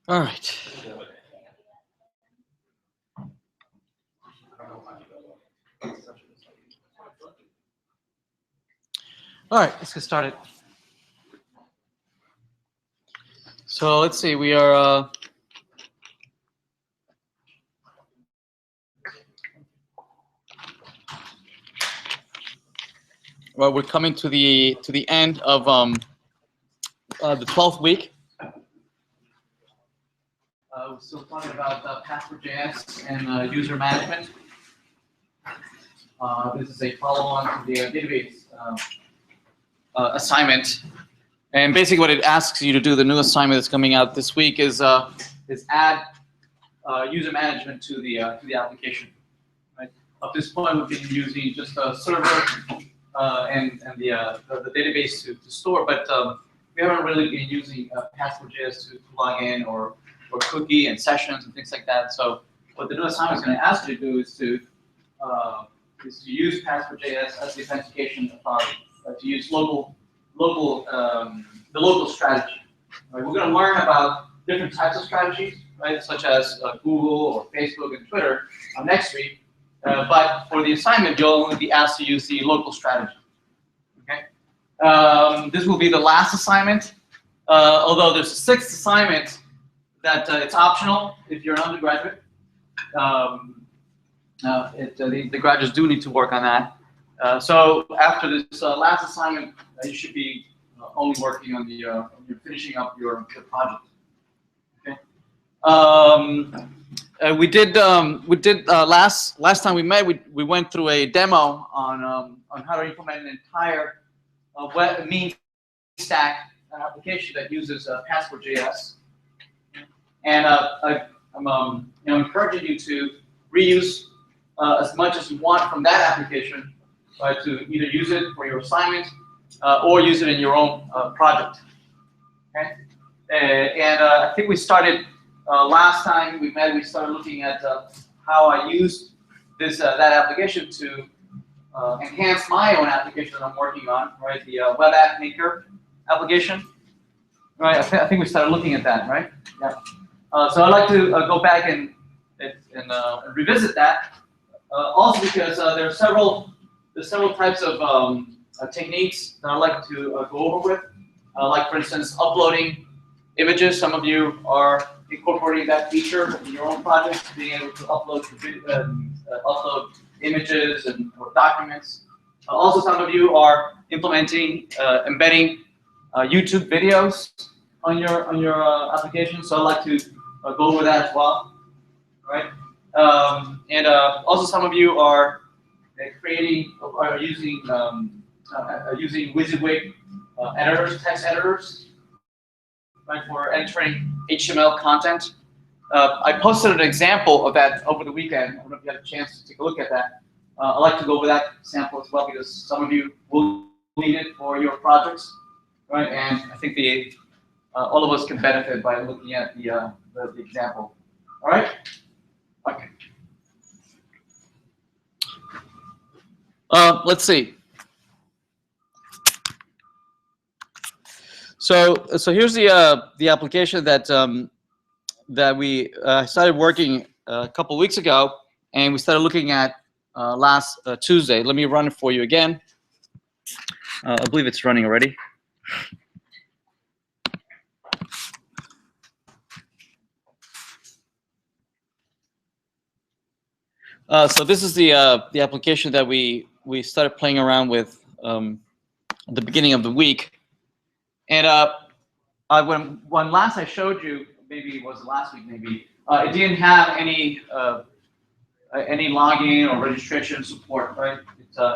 All right. All right, let's get started. So let's see, we are well, we're coming to the end of the 12th week. We're still talking about Passport.js and user management. This is a follow-on to the database assignment, and basically what it asks you to do, the new assignment that's coming out this week, is add user management to the application. Right? Up to this point, we've been using just a server and the database to store, but we haven't really been using Passport.js to log in or cookie and sessions and things like that. So what the new assignment is going to ask you to do is to use Passport.js as the authentication authority, to use the local strategy. Right? We're going to learn about different types of strategies, right, such as Google or Facebook and Twitter next week. But for the assignment, you'll only be asked to use the local strategy. Okay. This will be the last assignment, although there's a sixth assignment that it's optional if you're an undergraduate. The graduates do need to work on that. So after this last assignment, you should be only working on you're finishing up your project. Okay. We did last time we met. We went through a demo on how to implement an entire web mean stack application that uses Passport.js, and I'm encouraging you to reuse as much as you want from that application, to either use it for your assignment or use it in your own project. Okay, and I think we started last time we met. We started looking at how I used that application to enhance my own application that I'm working on, right? The Web App Maker application, right? I think we started looking at that, right? Yeah. So I'd like to go back and revisit that. Also because there are several types of techniques that I'd like to go over with. Like for instance, uploading images. Some of you are incorporating that feature in your own projects, being able to upload images or documents. Also, some of you are implementing embedding YouTube videos on your application. So I'd like to go over that as well. All right. And also, some of you are creating or using WYSIWYG editors, text editors, right, for entering HTML content. I posted an example of that over the weekend. I don't know if you had a chance to take a look at that. I'd like to go over that sample as well because some of you will need it for your projects, right? And I think all of us can benefit by looking at the example. All right. Okay. Let's see. So here's the application that we started working a couple weeks ago, and we started looking at last Tuesday. Let me run it for you again. I believe it's running already. So this is the application that we started playing around with at the beginning of the week, and when last I showed you, maybe it was last week, maybe it didn't have any login or registration support, right?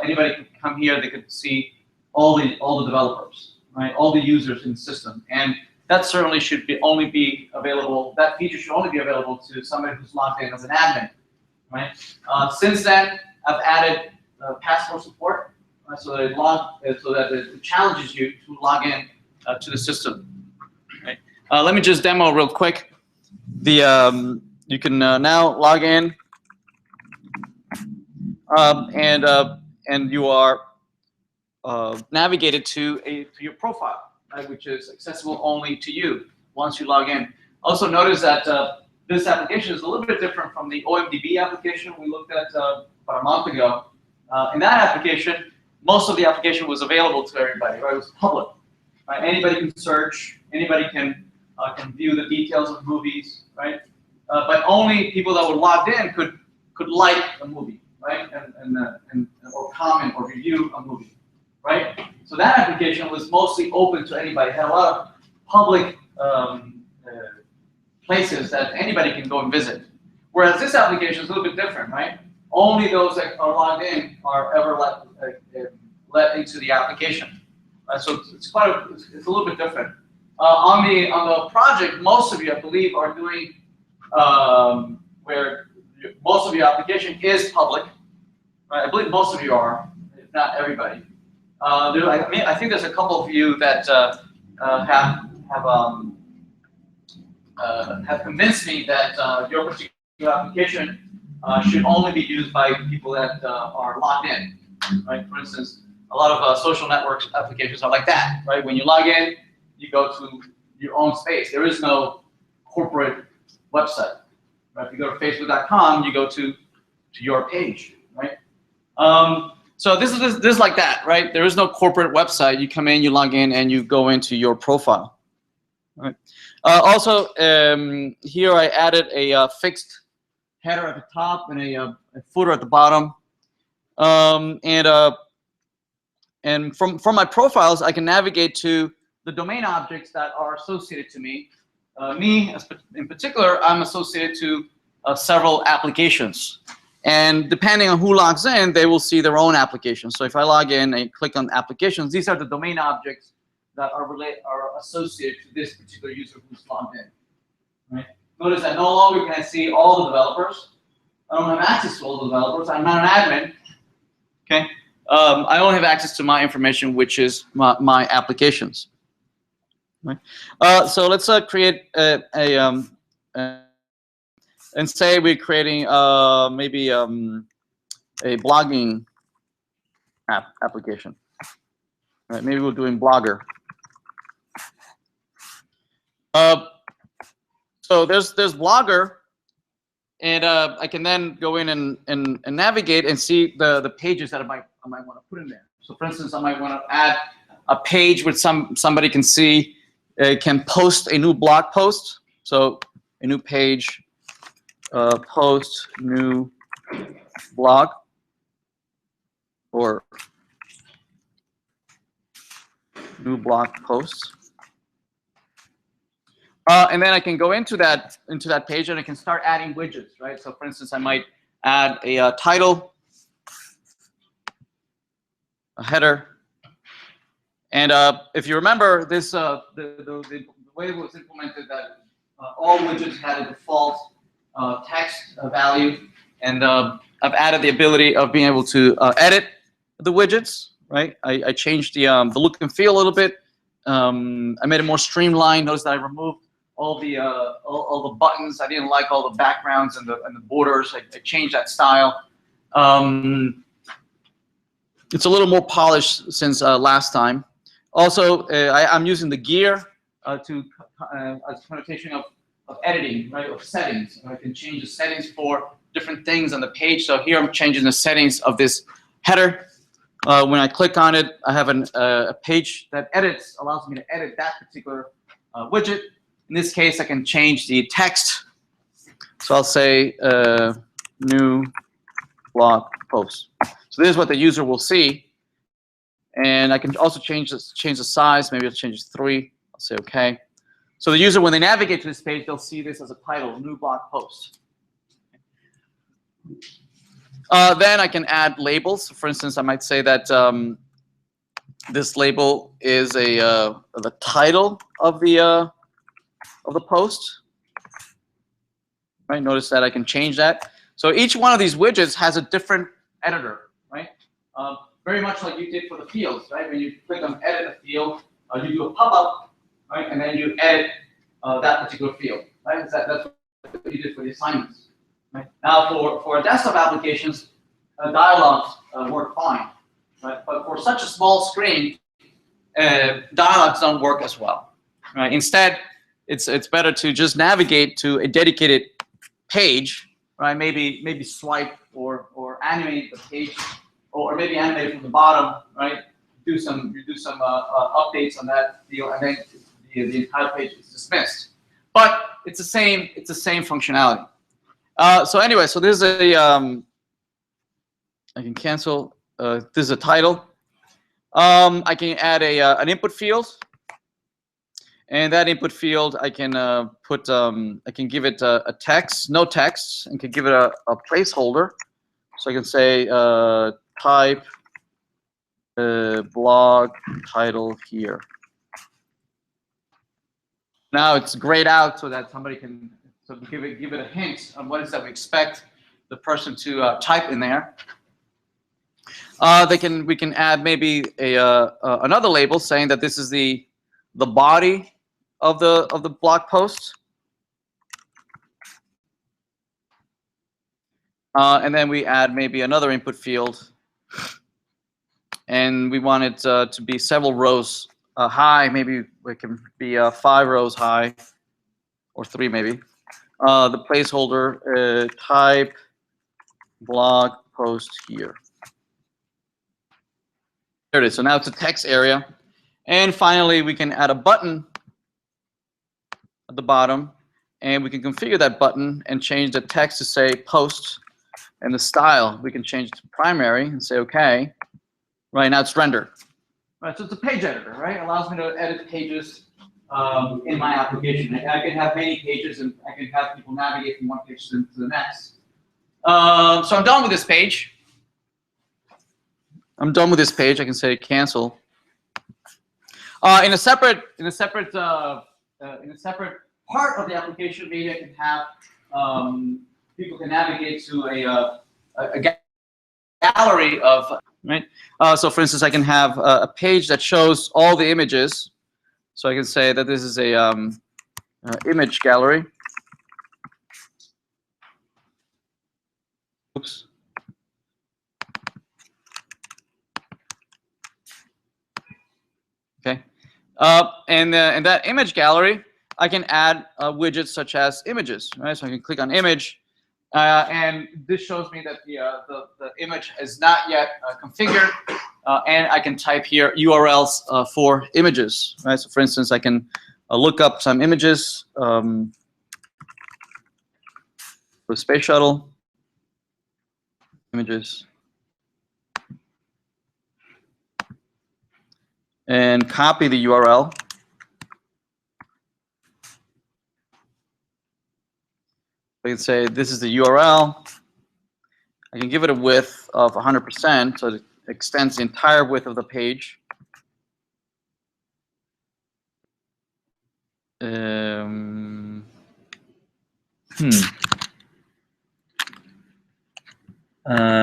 Anybody could come here, they could see all the developers, right? All the users in the system, and that certainly should only be available. That feature should only be available to somebody who's logged in as an admin. Right. Since then, I've added password support, right, so that it challenges you to log in to the system. Right. Let me just demo real quick. You can now log in, and you are navigated to your profile, right, which is accessible only to you once you log in. Also notice that this application is a little bit different from the OMDB application we looked at about a month ago. In that application, most of the application was available to everybody, right? It was public. Right? Anybody can search, anybody can view the details of movies, right? But only people that were logged in could like a movie, right? And or comment or review a movie, right? So that application was mostly open to anybody. It had a lot of public places that anybody can go and visit. Whereas this application is a little bit different, right? Only those that are logged in are ever let into the application. So it's a little bit different. On the project, most of you, I believe, are doing where most of your application is public. Right? I believe most of you are, if not everybody. I think there's a couple of you that have convinced me that your particular application should only be used by people that are logged in. Right? For instance, a lot of social network applications are like that. Right? When you log in, you go to your own space. There is no corporate website. Right? If you go to Facebook.com, you go to your page. Right? So this is like that, right? There is no corporate website. You come in, you log in, and you go into your profile. Right. Also, here I added a fixed header at the top and a footer at the bottom. And from my profiles, I can navigate to the domain objects that are associated to me. In particular, I'm associated to several applications. And depending on who logs in, they will see their own applications. So if I log in and click on applications, these are the domain objects that are associated to this particular user who's logged in. Right? Notice that no longer can I see all the developers. I don't have access to all the developers. I'm not an admin. Okay. I only have access to my information, which is my applications. Right? So let's create and say we're creating maybe a blogging application. Right? Maybe we're doing Blogger. So there's Blogger, and I can then go in and navigate and see the pages that I might want to put in there. So for instance, I might want to add a page where somebody can see, can post a new blog post. So a new page, post new blog, or new blog post. And then I can go into that page and I can start adding widgets, right? So for instance, I might add a title, a header, and if you remember this, the way it was implemented, that all widgets had a default text value, and I've added the ability of being able to edit the widgets, right? I changed the look and feel a little bit. I made it more streamlined. Notice that I removed all the buttons. I didn't like all the backgrounds and the borders. I changed that style. It's a little more polished since last time. Also, I'm using the gear as a connotation of editing, right, of settings. I can change the settings for different things on the page. So here I'm changing the settings of this header. When I click on it, I have a page that allows me to edit that particular widget. In this case, I can change the text. So I'll say new blog post. So this is what the user will see. And I can also change the size. Maybe I'll change it to 3. I'll say OK. So the user, when they navigate to this page, they'll see this as a title, new blog post. Then I can add labels. For instance, I might say that this label is the title of the post. Right? Notice that I can change that. So each one of these widgets has a different editor, right? Very much like you did for the fields, right? When you click on edit a field, you do a pop-up, right? And then you edit that particular field, right? That's what you did for the assignments. Right? Now, for desktop applications, dialogues work fine, right? But for such a small screen, dialogues don't work as well. Right? Instead, it's better to just navigate to a dedicated page, right? Maybe swipe or animate the page, or maybe animate it from the bottom, right? Do some updates on that deal, and then the entire page is dismissed. But it's the same functionality. So anyway, so this is a I can cancel. This is a title. I can add an input field, and that input field I can put. I can give it a text, no text, and can give it a placeholder. So I can say type blog title here. Now it's grayed out so that somebody can give it a hint on what is that we expect the person to type in there. We can add maybe another label saying that this is the body of the blog post, and then we add maybe another input field, and we want it to be several rows high. Maybe it can be 5 rows high, or 3 maybe. The placeholder type blog post here. There it is. So now it's a text area. And finally, we can add a button at the bottom, and we can configure that button and change the text to say post, and the style we can change it to primary and say okay. Right now it's rendered. Right, so it's a page editor, right? It allows me to edit pages in my application. I can have many pages, and I can have people navigate from one page to the next. So I'm done with this page. I can say cancel. In a separate part of the application, maybe I can have people can navigate to a gallery of, right. So for instance, I can have a page that shows all the images. So I can say that this is a image gallery. Oops. Okay, and that image gallery, I can add widgets such as images, right? So I can click on image, and this shows me that the image is not yet configured, and I can type here URLs for images, right? So for instance, I can look up some images for Space Shuttle images. And copy the URL. I can say this is the URL. I can give it a width of 100%, so it extends the entire width of the page.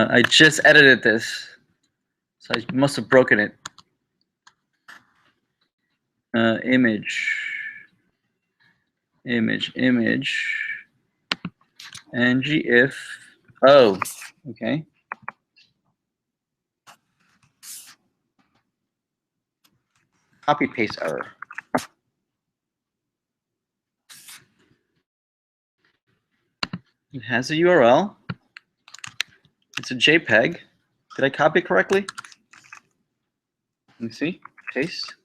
I just edited this, so I must have broken it. Image, ng if, oh, okay. Copy paste error. It has a URL. It's a JPEG. Did I copy it correctly? Let me see. Paste.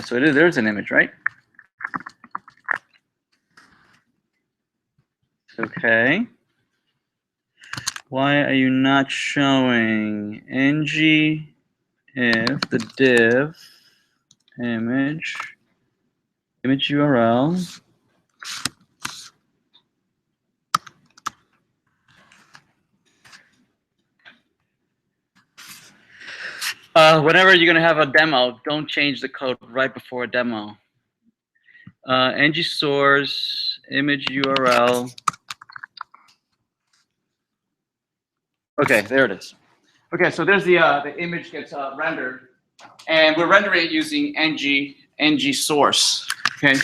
So it is. There's an image, right? Okay. Why are you not showing ng if the div image URL whenever you're going to have a demo, don't change the code right before a demo. ng source image URL. Okay, there it is. Okay, so there's the image gets rendered, and we're rendering it using ng source. Okay,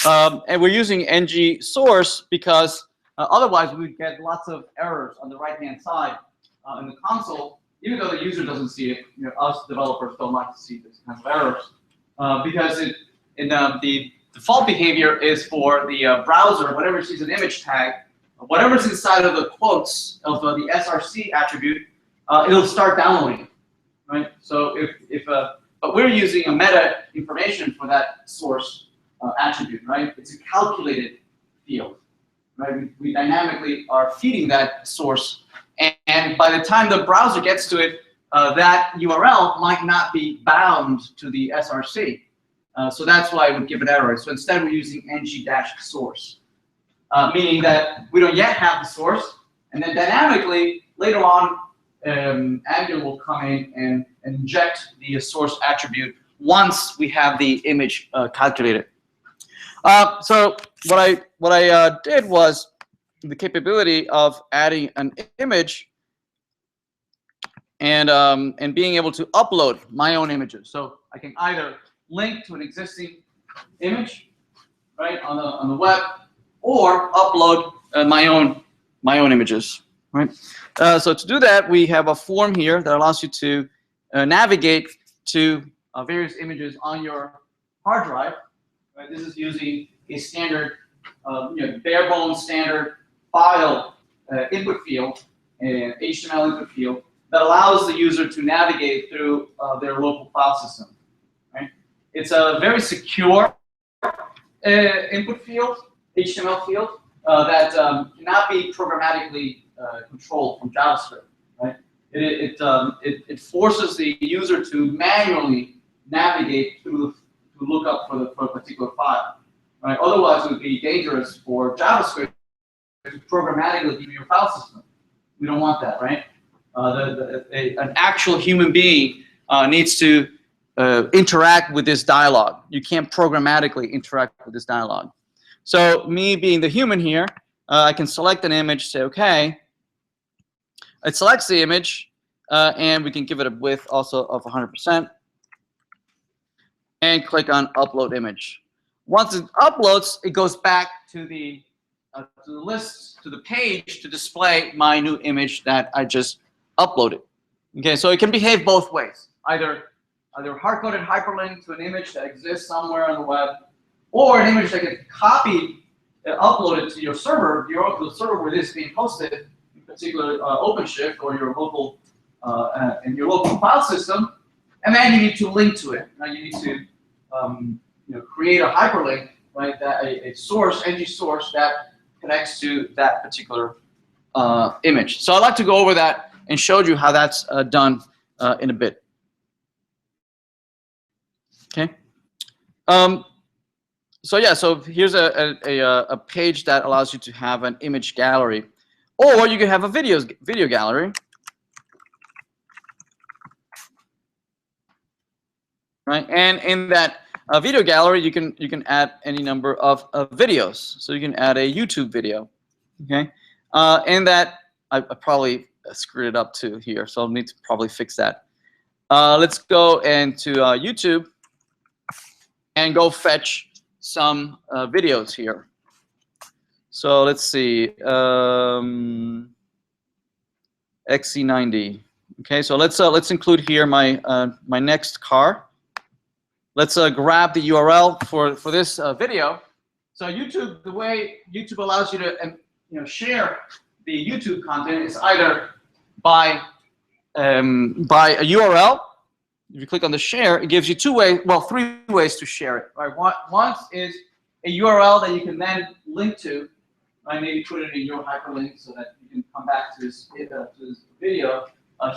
and we're using ng source because otherwise we would get lots of errors on the right-hand side in the console, even though the user doesn't see it. You know, us developers don't like to see this kind of errors because default behavior is for the browser, whenever it sees an image tag, whatever's inside of the quotes of the SRC attribute, it'll start downloading, right? So but we're using a meta information for that source attribute, right? It's a calculated field, right? We dynamically are feeding that source, and by the time the browser gets to it, that URL might not be bound to the SRC. So that's why it would give an error. So instead we're using ng-source, meaning that we don't yet have the source, and then dynamically later on, Angular will come in and inject the source attribute once we have the image calculated. So what I did was the capability of adding an image and being able to upload my own images. So I can either link to an existing image, right, on the web, or upload my own images, right? So to do that, we have a form here that allows you to navigate to various images on your hard drive. Right? This is using a standard, bare bones standard file input field, an HTML input field that allows the user to navigate through their local file system. Right? It's a very secure input field, HTML field that cannot be programmatically controlled from JavaScript. Right? It forces the user to manually navigate through to look up for a particular file. Right? Otherwise, it would be dangerous for JavaScript to programmatically view your file system. We don't want that, right? An actual human being needs to interact with this dialogue. You can't programmatically interact with this dialogue. So me being the human here, I can select an image, say OK. It selects the image, and we can give it a width also of 100%. And click on Upload Image. Once it uploads, it goes back to the list, to the page to display my new image that I just uploaded. Okay, so it can behave both ways. Either hard-coded hyperlink to an image that exists somewhere on the web, or an image that gets copied and uploaded to your server, the server where this is being hosted, in particular OpenShift or your local in your local file system, and then you need to link to it. Now you need to create a hyperlink, right? That a source, ng source that connects to that particular image. So I'd like to go over that and show you how that's done in a bit. Okay. So yeah, so here's a page that allows you to have an image gallery, or you can have a video gallery. Right, and in that video gallery, you can add any number of videos. So you can add a YouTube video. Okay, and that I probably screwed it up too here, so I'll need to probably fix that. Let's go into YouTube and go fetch some videos here. So let's see, XC90. Okay, so let's include here my my next car. Let's grab the URL for this video. So YouTube, the way YouTube allows you to share the YouTube content is either by a URL. If you click on the share, it gives you three ways to share it. Right? One is a URL that you can then link to. Right? Maybe put it in your hyperlink so that you can come back to this video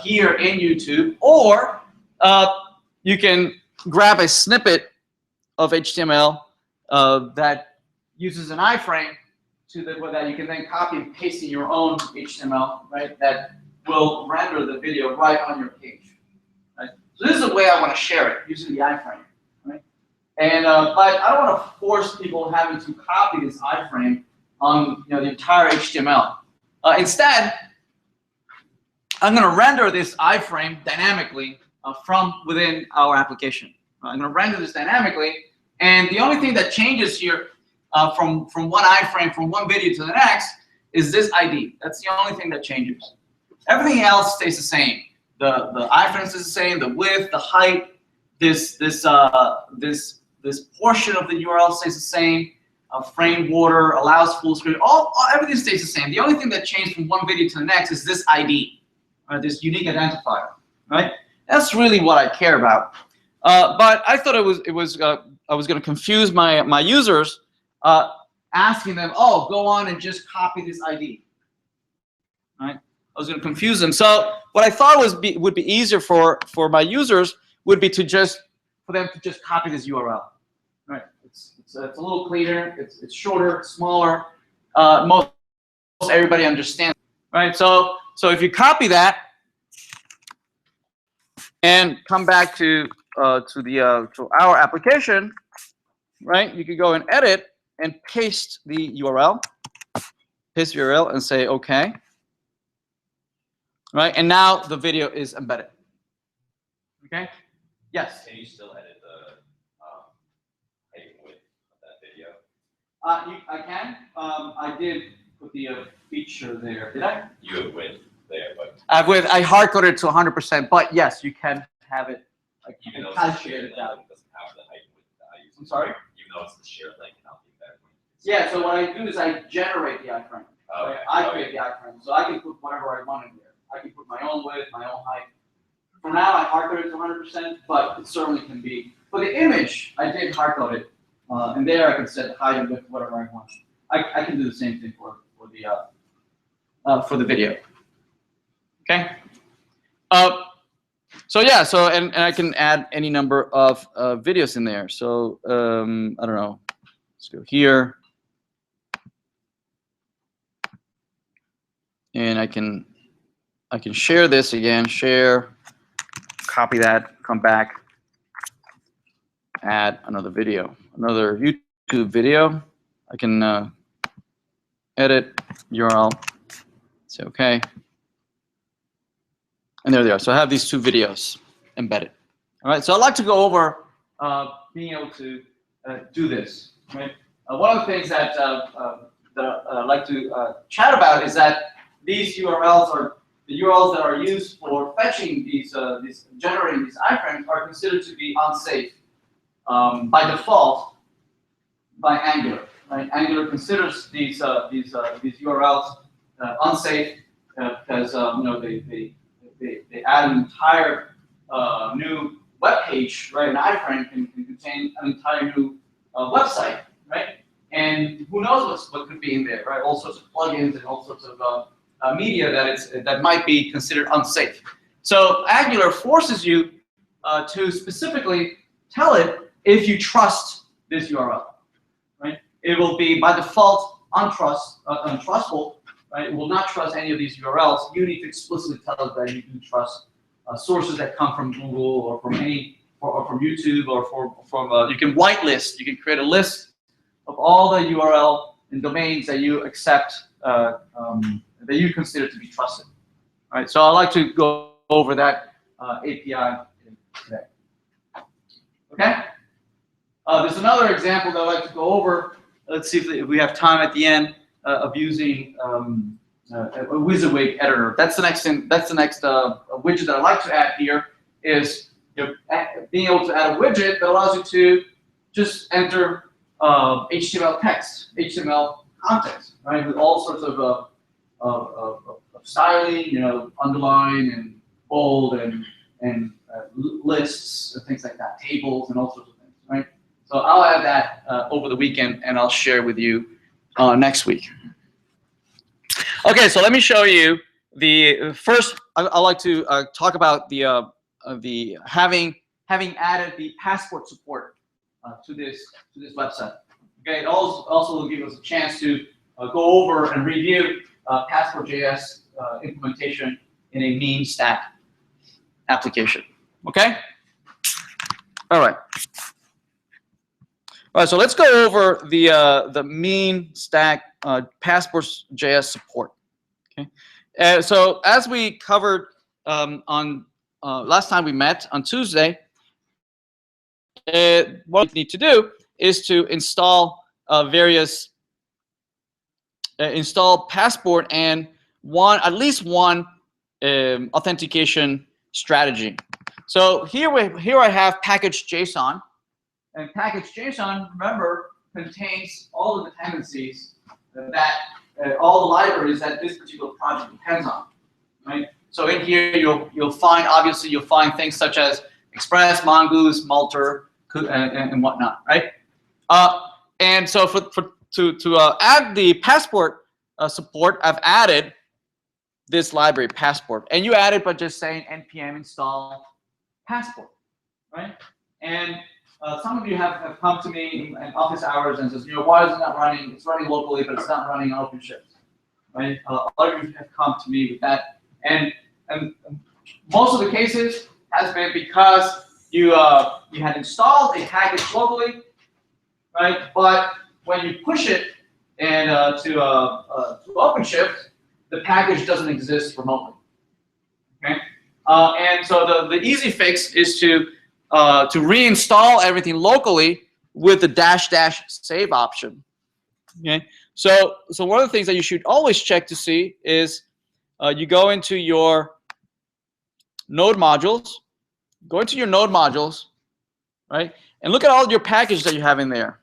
here in YouTube, or you can grab a snippet of HTML that uses an iframe that you can then copy and paste in your own HTML, right? That will render the video right on your page. Right? So this is the way I want to share it, using the iframe, right? And but I don't want to force people having to copy this iframe on the entire HTML. Instead, I'm going to render this iframe dynamically from within our application. I'm going to render this dynamically, and the only thing that changes here from one iframe, from one video to the next, is this ID. That's the only thing that changes. Everything else stays the same. The iframe is the same, the width, the height, this this portion of the URL stays the same. Frame border allows full screen. Everything stays the same. The only thing that changed from one video to the next is this ID, this unique identifier, right? That's really what I care about. But I thought I was going to confuse my users, asking them, oh, go on and just copy this ID, right? I was going to confuse them. So what I thought would be easier for my users would be for them to just copy this URL, right? It's a little cleaner. It's shorter, it's smaller. Most everybody understands, right? So if you copy that and come back to our application, right? You could go and edit and paste the URL, and say OK. Right, and now the video is embedded. Okay. Yes. Can you still edit the height and width of that video? I can. I did put the feature there. Did I? You have width there, but I hard coded it to 100%. But yes, you can have it. Like, even though it's the shared link, it doesn't have the height and width values. I'm sorry. Even though it's the shared link, and not the embedded link. Yeah. So what I do is I generate the iframe. Okay. I create the iframe, so I can put whatever I want in there. I can put my own width, my own height. For now, I hard code it to 100%, but it certainly can be. For the image, I did hard code it, and there I can set the height and width, whatever I want. I can do the same thing for the video. Okay. So yeah. So and I can add any number of videos in there. So I don't know. Let's go here, and I can share this again, share, copy that, come back, add another video, another YouTube video. I can edit URL, say OK. And there they are. So I have these two videos embedded. All right, so I'd like to go over being able to do this. Right? One of the things that I'd like to chat about is that these URLs are the URLs that are used for fetching generating these iframes are considered to be unsafe by default by Angular. Right? Angular considers these URLs unsafe because they add an entire new web page. Right? An iframe can contain an entire new website. Right? And who knows what could be in there? Right? All sorts of plugins and all sorts of media that might be considered unsafe. So Angular forces you to specifically tell it if you trust this URL, right? It will be by default untrustful, right? It will not trust any of these URLs. You need to explicitly tell it that you do trust sources that come from Google or from from YouTube or from you can whitelist. You can create a list of all the URL and domains that you accept. That you consider to be trusted. All right, so I'd like to go over that API today. Okay? There's another example that I'd like to go over. Let's see if we have time at the end of using a WYSIWYG editor. That's the next thing. That's the next widget that I'd like to add here is being able to add a widget that allows you to just enter HTML text, HTML context, right, with all sorts of styling, underline and bold and lists and things like that, tables and all sorts of things, right? So I'll add that over the weekend and I'll share with you next week. Okay, so let me show you the first. I'd like to talk about the having added the passport support to this website. Okay, it also will give us a chance to go over and review Passport.js implementation in a mean stack application. Okay? All right. All right, so let's go over the mean stack Passport.js support. Okay? So as we covered on last time we met on Tuesday, what we need to do is to install install Passport and at least one authentication strategy. So here I have package JSON, And package.json, remember, contains all of the dependencies that all the libraries that this particular project depends on, right? So in here, you'll find, obviously, you'll find things such as Express, Mongoose, Multer, and whatnot, right? And so to add the Passport support, I've added this library, Passport. And you add it by just saying npm install Passport, right? And some of you have come to me in office hours and says, why is it not running? It's running locally, but it's not running on OpenShift, right? A lot of you have come to me with that. And most of the cases has been because you had installed a package locally, right? But when you push it and to OpenShift, the package doesn't exist remotely. Okay, and so the easy fix is to reinstall everything locally with the -- save option. Okay, so one of the things that you should always check to see is you go into your node modules, right, and look at all your packages that you have in there.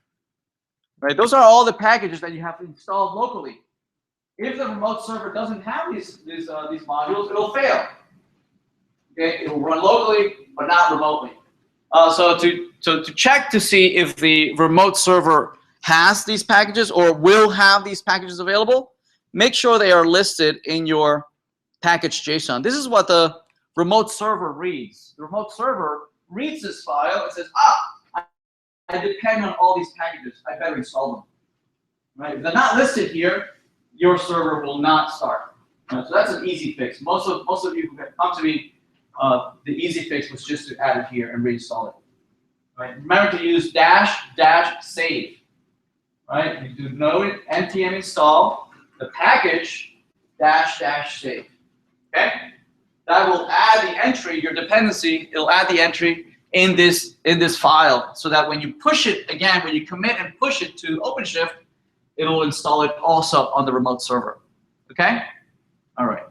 Right, those are all the packages that you have installed locally. If the remote server doesn't have these modules, it'll fail. Okay, it will run locally, but not remotely. So to check to see if the remote server has these packages or will have these packages available, make sure they are listed in your package.json. This is what the remote server reads. The remote server reads this file and says, I depend on all these packages. I better install them. Right? If they're not listed here, your server will not start. So that's an easy fix. Most of you who have come to me, the easy fix was just to add it here and reinstall it. Right? Remember to use -- save. Right? You do node npm install the package -- save. Okay? That will add the entry, your dependency. It'll add the entry in this file, so that when you push it again, when you commit and push it to OpenShift, it'll install it also on the remote server. Okay? All right.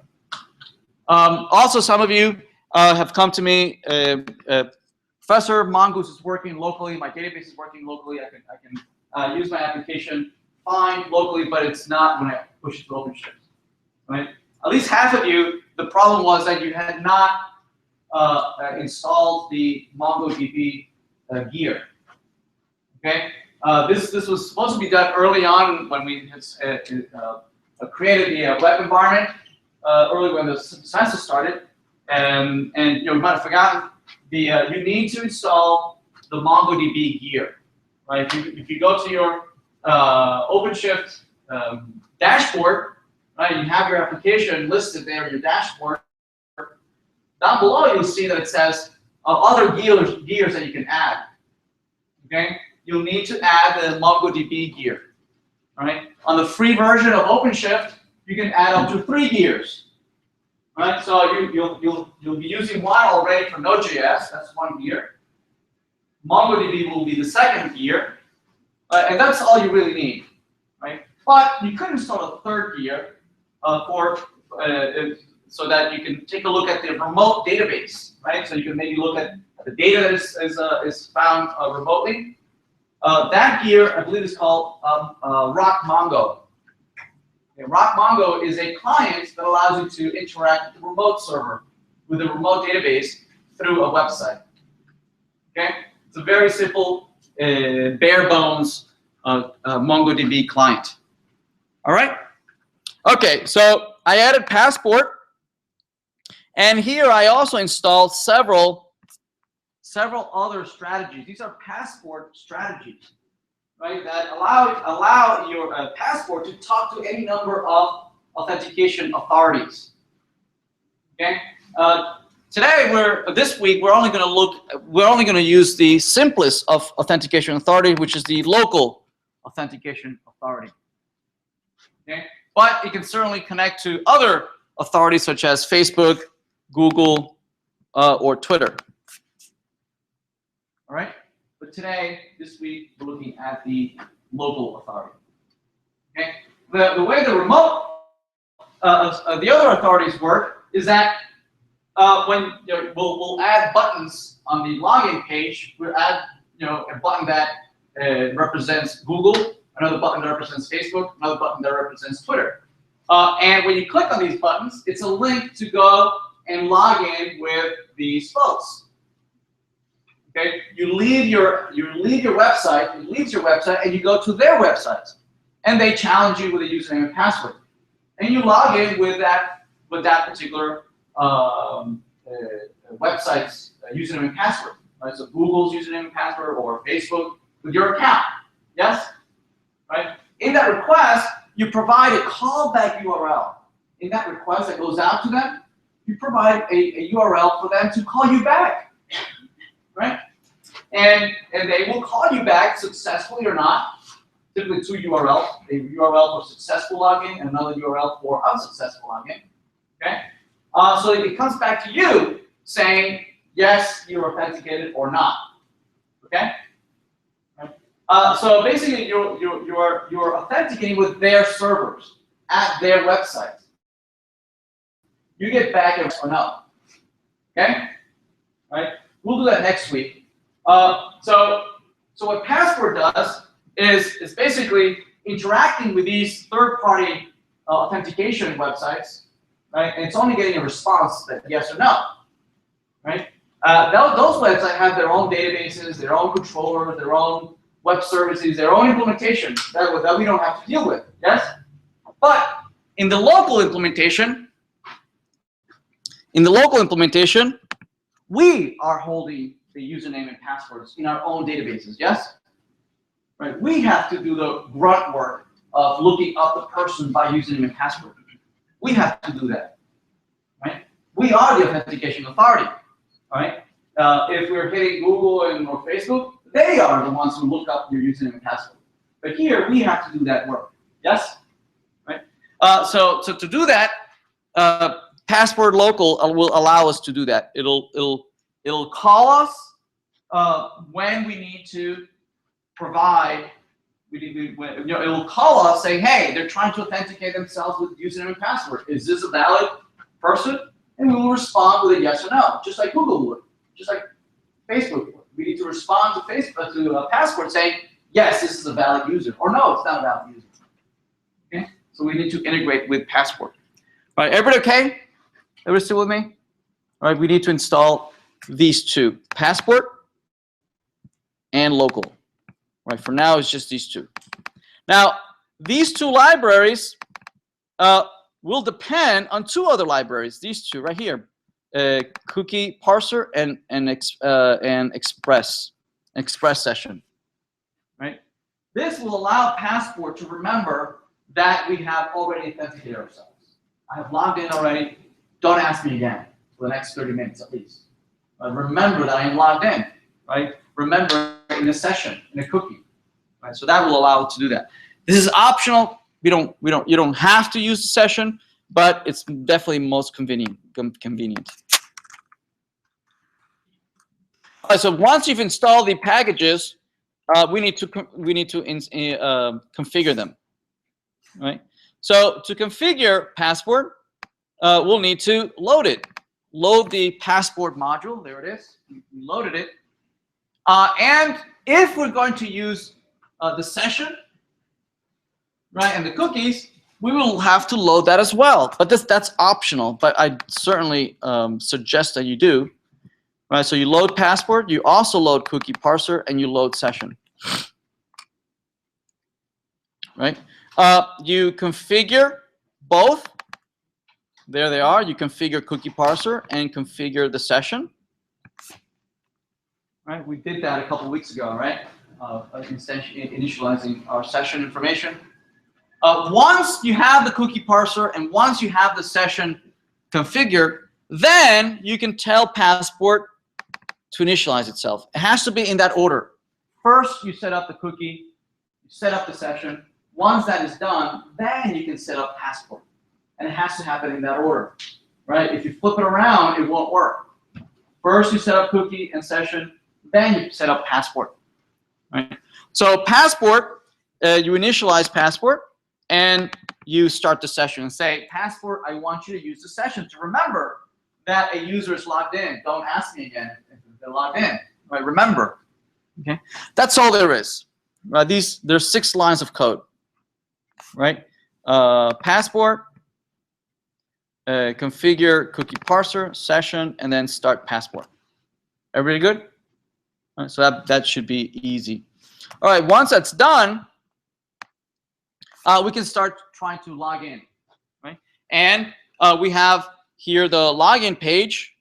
Also, some of you have come to me, Professor, Mongoose is working locally. My database is working locally. I can use my application fine locally, but it's not when I push it to OpenShift. Right? At least half of you, the problem was that you had not installed the MongoDB gear. Okay, this was supposed to be done early on when we had created the web environment, early when the semester started, and you might have forgotten you need to install the MongoDB gear. Right? If you go to your OpenShift dashboard, right, you have your application listed there in your dashboard. Down below, you'll see that it says other gears that you can add. Okay, you'll need to add the MongoDB gear. All right, on the free version of OpenShift, you can add up to 3 gears. All right, so you'll be using one already for Node.js. That's 1 gear. MongoDB will be the 2nd gear, and that's all you really need. Right, but you could install a 3rd gear so that you can take a look at the remote database, right? So you can maybe look at the data that is found remotely. That gear, I believe, is called RockMongo. Okay, RockMongo is a client that allows you to interact with the remote server, with the remote database through a website. Okay, it's a very simple, bare bones MongoDB client. All right. Okay, so I added Passport. And here I also installed several other strategies. These are Passport strategies, right? That allow your Passport to talk to any number of authentication authorities. Okay. This week we're only going to use the simplest of authentication authority, which is the local authentication authority. Okay. But it can certainly connect to other authorities such as Facebook, Google, or Twitter. All right. But this week, we're looking at the local authority. Okay. The way the remote, the other authorities work is that when we'll add buttons on the login page, we'll add a button that represents Google, another button that represents Facebook, another button that represents Twitter. And when you click on these buttons, it's a link to go and log in with these folks. Okay, you leave your website, and you go to their website, and they challenge you with a username and password, and you log in with that particular website's username and password. Right? So Google's username and password, or Facebook with your account. Yes, right. In that request, you provide a callback URL. In that request that goes out to them, you provide a URL for them to call you back. Right? And they will call you back successfully or not. Typically 2 URLs, a URL for successful login and another URL for unsuccessful login. Okay? So it comes back to you saying, yes, you're authenticated or not. Okay? So basically you're authenticating with their servers at their website. You get back a yes or no. Okay? Right? We'll do that next week. So what Passport does is basically interacting with these third-party authentication websites, right? And it's only getting a response that yes or no, right? Those websites have their own databases, their own controllers, their own web services, their own implementation that we don't have to deal with. Yes, but in the local implementation, we are holding the username and passwords in our own databases. Yes. Right, we have to do the grunt work of looking up the person by username and password. We have to do that, right? We are the authentication authority, right? If we're hitting Google or Facebook, they are the ones who look up your username and password. But here, we have to do that work. Yes, right? So to do that, Passport Local will allow us to do that. It'll call us when we need to provide, it'll call us saying, hey, they're trying to authenticate themselves with username and password. Is this a valid person? And we will respond with a yes or no, just like Google would, just like Facebook would. We need to respond to Facebook to a Passport saying, yes, this is a valid user, or no, it's not a valid user. Okay? So we need to integrate with Passport. All right, everybody okay? Everybody still with me? All right, we need to install these two, Passport and Local. Right, for now, it's just these two. Now, these two libraries will depend on 2 other libraries. These two right here, Cookie Parser and Express Session. Right. This will allow Passport to remember that we have already authenticated ourselves. I have logged in already. Don't ask me again for the next 30 minutes at least. Remember that I am logged in. Right. Remember in a session, in a cookie. Right, so that will allow it to do that. This is optional. You don't have to use the session, but it's definitely most convenient. All right, so once you've installed the packages, we need to configure them. Right. So to configure Passport, we'll need to load it. Load the Passport module. There it is. We loaded it. And if we're going to use the session, right, and the cookies, we will have to load that as well. But that's optional. But I certainly suggest that you do. Right, so you load Passport, you also load Cookie Parser, and you load Session. Right, you configure both. There they are. You configure Cookie Parser and configure the session. Right, we did that a couple of weeks ago, right? Initializing our session information. Once you have the Cookie Parser and once you have the session configured, then you can tell Passport to initialize itself. It has to be in that order. First, you set up the cookie, you set up the session. Once that is done, then you can set up Passport. And it has to happen in that order, right? If you flip it around, it won't work. First, you set up cookie and session, then you set up Passport. Right? So Passport, you initialize Passport, and you start the session and say, Passport, I want you to use the session to remember that a user is logged in. Don't ask me again if they're logged in. Right? Remember. Okay, that's all there is. Right? There's 6 lines of code. Right? Passport, configure cookie parser, session, and then start passport. Everybody good? All right, so that should be easy. All right, once that's done, we can start trying to log in. Right? And we have here the login page.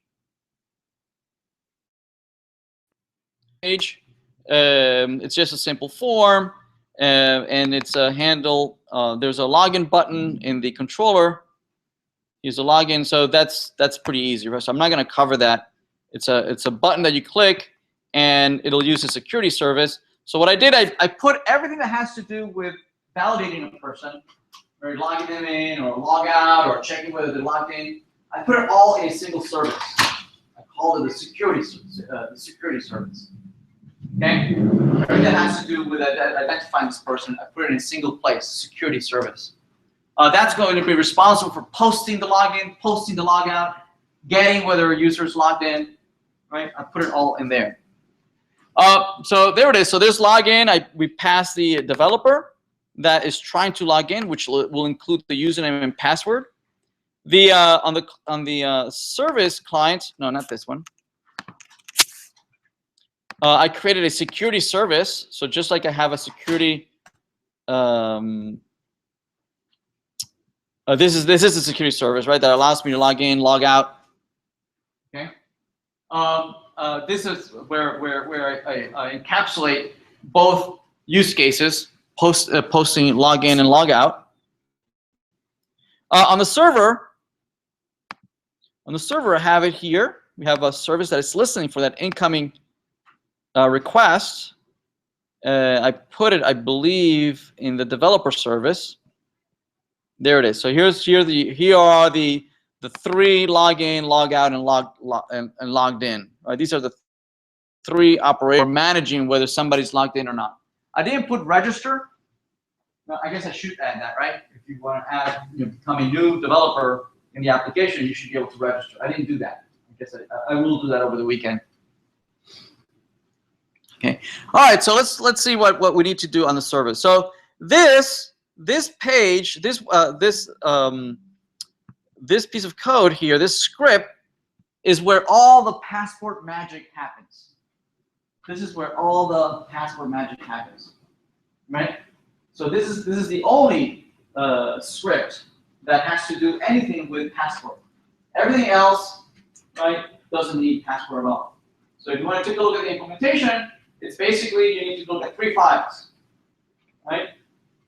It's just a simple form, and it's a handle. There's a login button in the controller. Use a login, so that's pretty easy. Right? So I'm not going to cover that. It's a button that you click, and it'll use a security service. So what I did, I put everything that has to do with validating a person, or logging them in, or log out, or checking whether they're logged in. I put it all in a single service. I call it the security service. Okay? Everything that has to do with identifying this person, I put it in a single place, security service. That's going to be responsible for posting the login, posting the logout, getting whether a user is logged in. Right? I put it all in there. So there it is. So there's login. We pass the developer that is trying to log in, which will include the username and password. On the service client, no, not this one. I created a security service. So just like I have a security, this is a security service, right? That allows me to log in, log out. Okay. This is where I encapsulate both use cases, posting login and log out. On the server, I have it here. We have a service that is listening for that incoming request. I put it, I believe, in the developer service. There it is. So here are the 3 login, log out, and logged in. Right? These are the 3 operators managing whether somebody's logged in or not. I didn't put register. Well, I guess I should add that, right? If you want to add, become a new developer in the application, you should be able to register. I didn't do that. I guess I will do that over the weekend. Okay. All right. So let's see what we need to do on the service. So this page, this piece of code here, this script, is where all the passport magic happens. This is where all the passport magic happens, right? So this is the only script that has to do anything with passport. Everything else, right, doesn't need passport at all. So if you want to take a look at the implementation, it's basically you need to look at 3 files, right?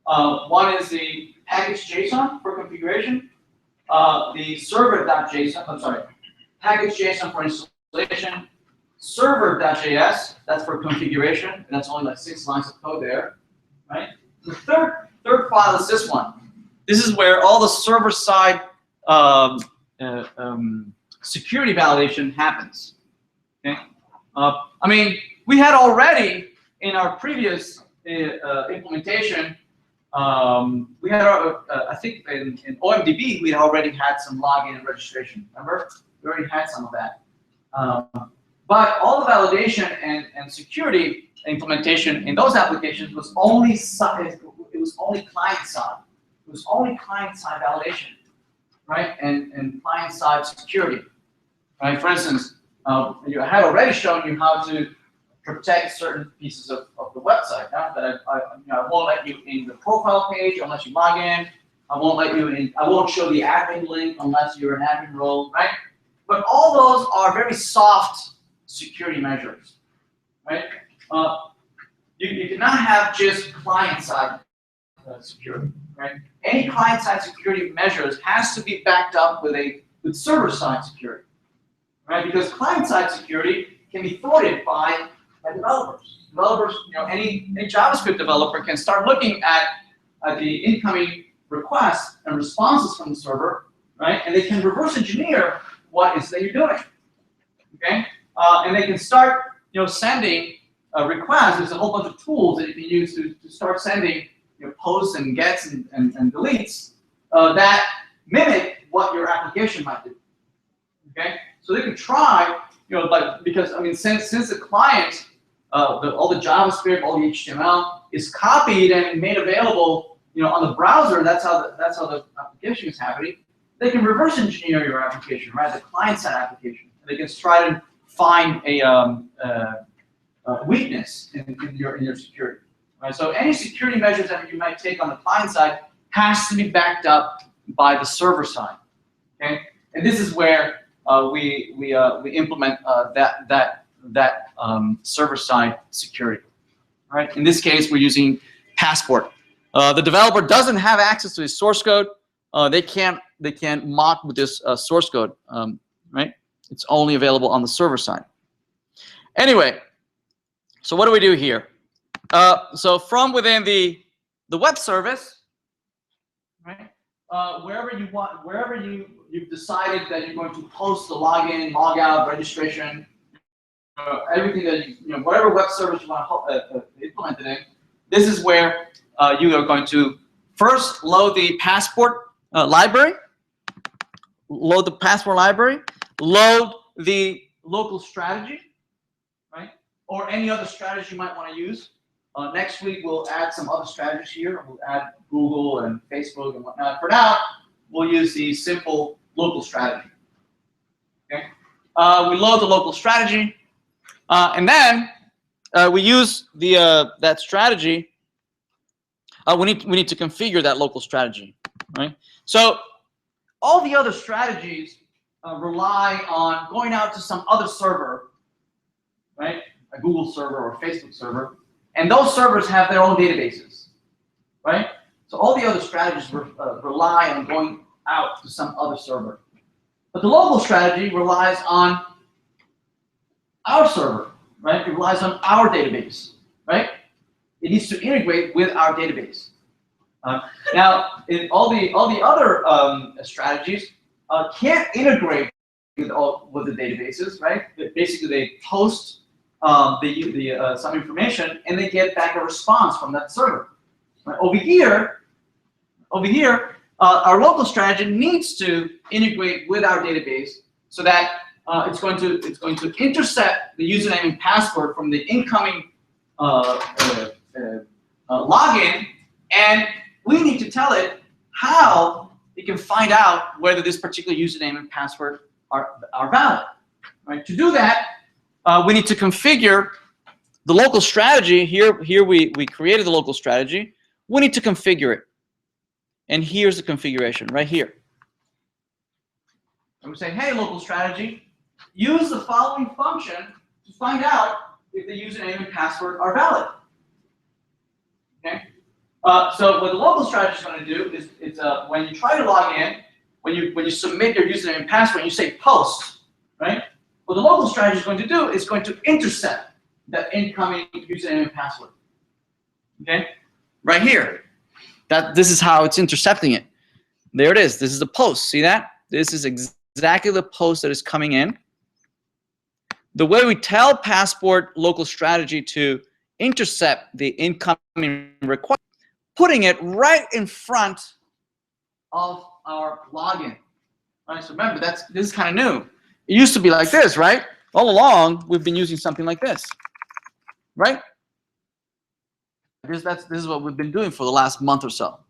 One is the package.json for configuration, the server.json, I'm sorry, package.json for installation, server.js, that's for configuration, and that's only like 6 lines of code there, right? The third file is this one. This is where all the server-side security validation happens. Okay, I mean, we had already in our previous implementation, we had I think in OMDB we already had some login and registration. Remember, we already had some of that. But all the validation and security implementation in those applications was only client side. It was only client side validation, right? And client side security, right? For instance, I had already shown you how to protect certain pieces of the website. Now that I won't let you in the profile page unless you log in. I won't let you in. I won't show the admin link unless you're an admin role, right? But all those are very soft security measures, right? You cannot have just client-side security, right? Any client-side security measures has to be backed up with server-side security, right? Because client-side security can be thwarted by developers. Developers, any JavaScript developer can start looking at the incoming requests and responses from the server, right? And they can reverse engineer what is that you're doing, okay? And they can start, sending requests. There's a whole bunch of tools that you can use to start sending, posts and gets and deletes that mimic what your application might do. Okay, so they can try, because I mean, since the client all the JavaScript, all the HTML is copied and made available, on the browser. That's how the application is happening. They can reverse engineer your application, right? The client-side application. They can try to find a weakness in your security, right? So any security measures that you might take on the client side has to be backed up by the server side. Okay, and this is where we implement that server side security. All right. In this case, we're using Passport. The developer doesn't have access to the source code. They can't mock with this source code. Right. It's only available on the server side. Anyway, so what do we do here? So from within the web service, right? Wherever you've decided that you're going to post the login, logout, registration, everything that whatever web service you want to implement it in, this is where you are going to first load the Passport library, load the local strategy, right? Or any other strategy you might want to use. Next week we'll add some other strategies here. We'll add Google and Facebook and whatnot. For now, we'll use the simple local strategy. Okay. We load the local strategy, and then we use that strategy. We need to configure that local strategy, right? So all the other strategies rely on going out to some other server, right? A Google server or a Facebook server. And those servers have their own databases, right? So all the other strategies rely on going out to some other server. But the local strategy relies on our server, right? It relies on our database, right? It needs to integrate with our database. Now, all the other strategies can't integrate with the databases, right? Basically, they post some information, and they get back a response from that server. Right? Over here, our local strategy needs to integrate with our database so that it's going to intercept the username and password from the incoming login, and we need to tell it how it can find out whether this particular username and password are valid. Right? To do that, we need to configure the local strategy. Here we created the local strategy. We need to configure it. And here's the configuration right here. And we say, hey, local strategy, use the following function to find out if the username and password are valid. Okay. So what the local strategy is going to do is when you try to log in, when you submit your username and password, you say post, right? What the local strategy is going to do is going to intercept that incoming username and password. Okay, right here. This is how it's intercepting it. There it is. This is the post. See that? This is exactly the post that is coming in. The way we tell Passport local strategy to intercept the incoming request, putting it right in front of our login. Right. So remember, this is kind of new. It used to be like this, right? All along, we've been using something like this, right? This is what we've been doing for the last month or so,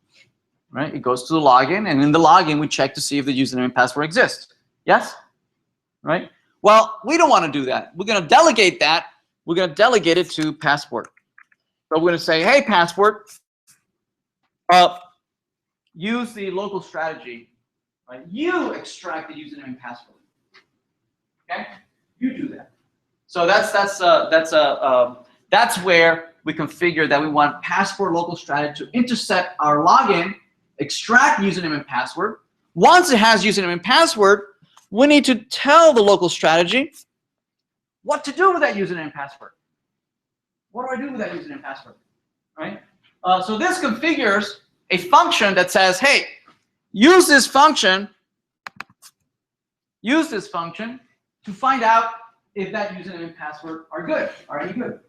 right? It goes to the login, and in the login, we check to see if the username and password exist. Yes? Right? Well, we don't want to do that. We're going to delegate that. We're going to delegate it to Passport. So we're going to say, hey, Passport, use the local strategy. Right? You extract the username and password. Okay, you do that. So that's where we configure that we want Passport local strategy to intercept our login, extract username and password. Once it has username and password, we need to tell the local strategy what to do with that username and password. What do I do with that username and password? Right. So this configures a function that says, hey, use this function to find out if that username and password are good, are any good.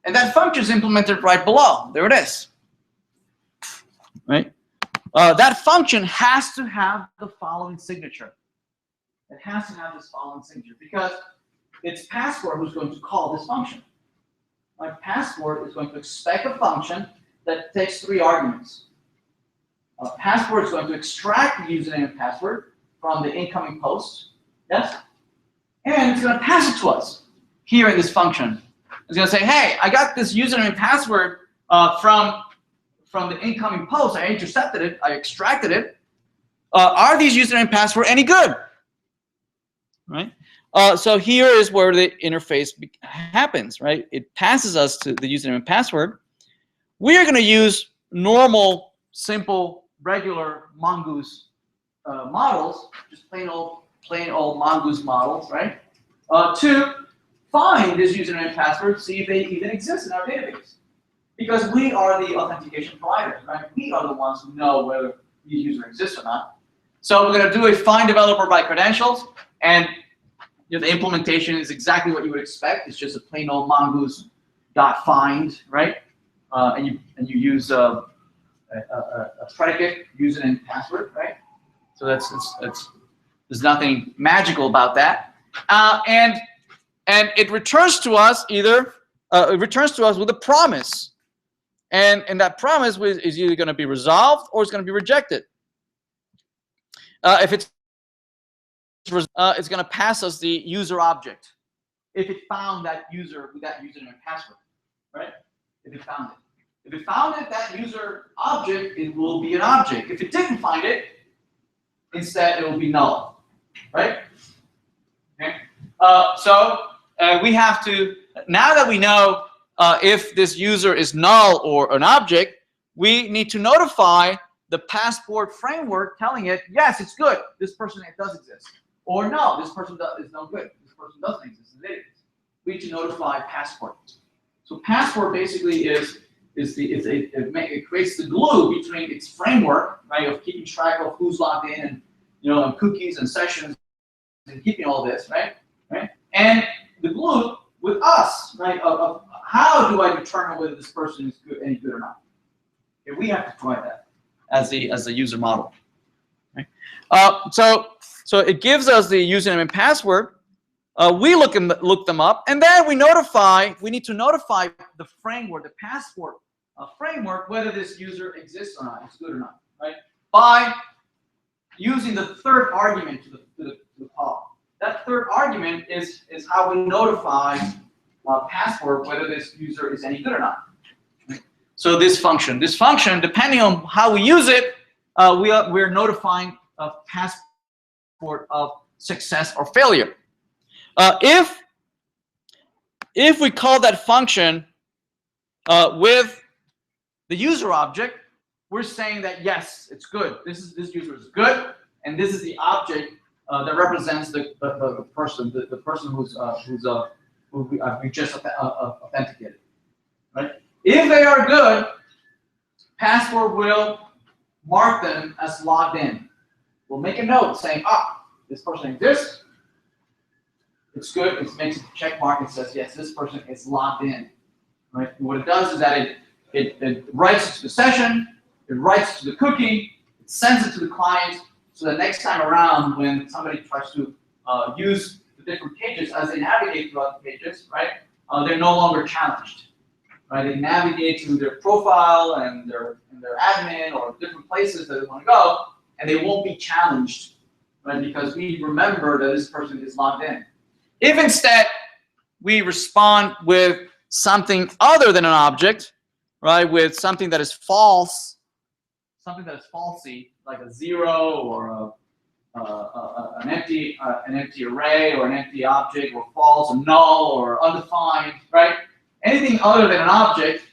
And that function is implemented right below. There it is. Right? That function has to have the following signature. It has to have this following signature because it's password who's going to call this function. Right? Password is going to expect a function that takes 3 arguments. Password is going to extract the username and password from the incoming post. Yes? And it's going to pass it to us here in this function. It's going to say, hey, I got this username and password from the incoming post. I intercepted it. I extracted it. Are these username and password any good? Right? So here is where the interface happens, right? It passes us to the username and password. We are going to use normal, simple, regular Mongoose models, just plain old Mongoose models, right? To find this username and password, see if they even exist in our database. Because we are the authentication providers, right? We are the ones who know whether the user exists or not. So we're going to do a find developer by credentials, and the implementation is exactly what you would expect. It's just a plain old mongoose.find, right? And you use a predicate, username and password, right? So there's nothing magical about that. And it returns to us it returns to us with a promise. And that promise is either going to be resolved or it's going to be rejected. If it's going to pass us the user object if it found that user with that username and password, right? If it found it. If it found it, that user object, it will be an object. If it didn't find it, instead it will be null, right? Okay. So we have to, now that we know if this user is null or an object, we need to notify the passport framework telling it, yes, it's good. This person does exist. Or no, this person is no good. This person doesn't exist in the database. We need to notify passport. So passport basically it creates the glue between its framework, right, of keeping track of who's logged in and and cookies and sessions and keeping all this, right? And the glue with us, right, of how do I determine whether this person is good, any good or not? Okay, we have to provide that as the user model. Right? So it gives us the username and password. We look them up, and then we need to notify the framework, the passport framework, whether this user exists or not, it's good or not, right? By using the third argument to the call. That third argument is how we notify passport whether this user is any good or not. Right? So this function, depending on how we use it, we're notifying passport of success or failure. If we call that function with the user object, we're saying that yes, it's good. This user is good, and this is the object that represents the person, the person who we just authenticated. Right? If they are good, passport will mark them as logged in. We'll make a note saying, this person exists. It's good. It makes a check mark and says, yes, this person is logged in. Right? And what it does is that it writes it to the session, it writes it to the cookie, it sends it to the client, so that next time around when somebody tries to use the different pages, as they navigate throughout the pages, right, they're no longer challenged. Right? They navigate to their profile and their admin or different places that they want to go, and they won't be challenged, right? Because we remember that this person is logged in. If instead we respond with something other than an object, right, with something that is false, something that is falsy, like a 0 or an empty array or an empty object, or false or null or undefined, right? Anything other than an object,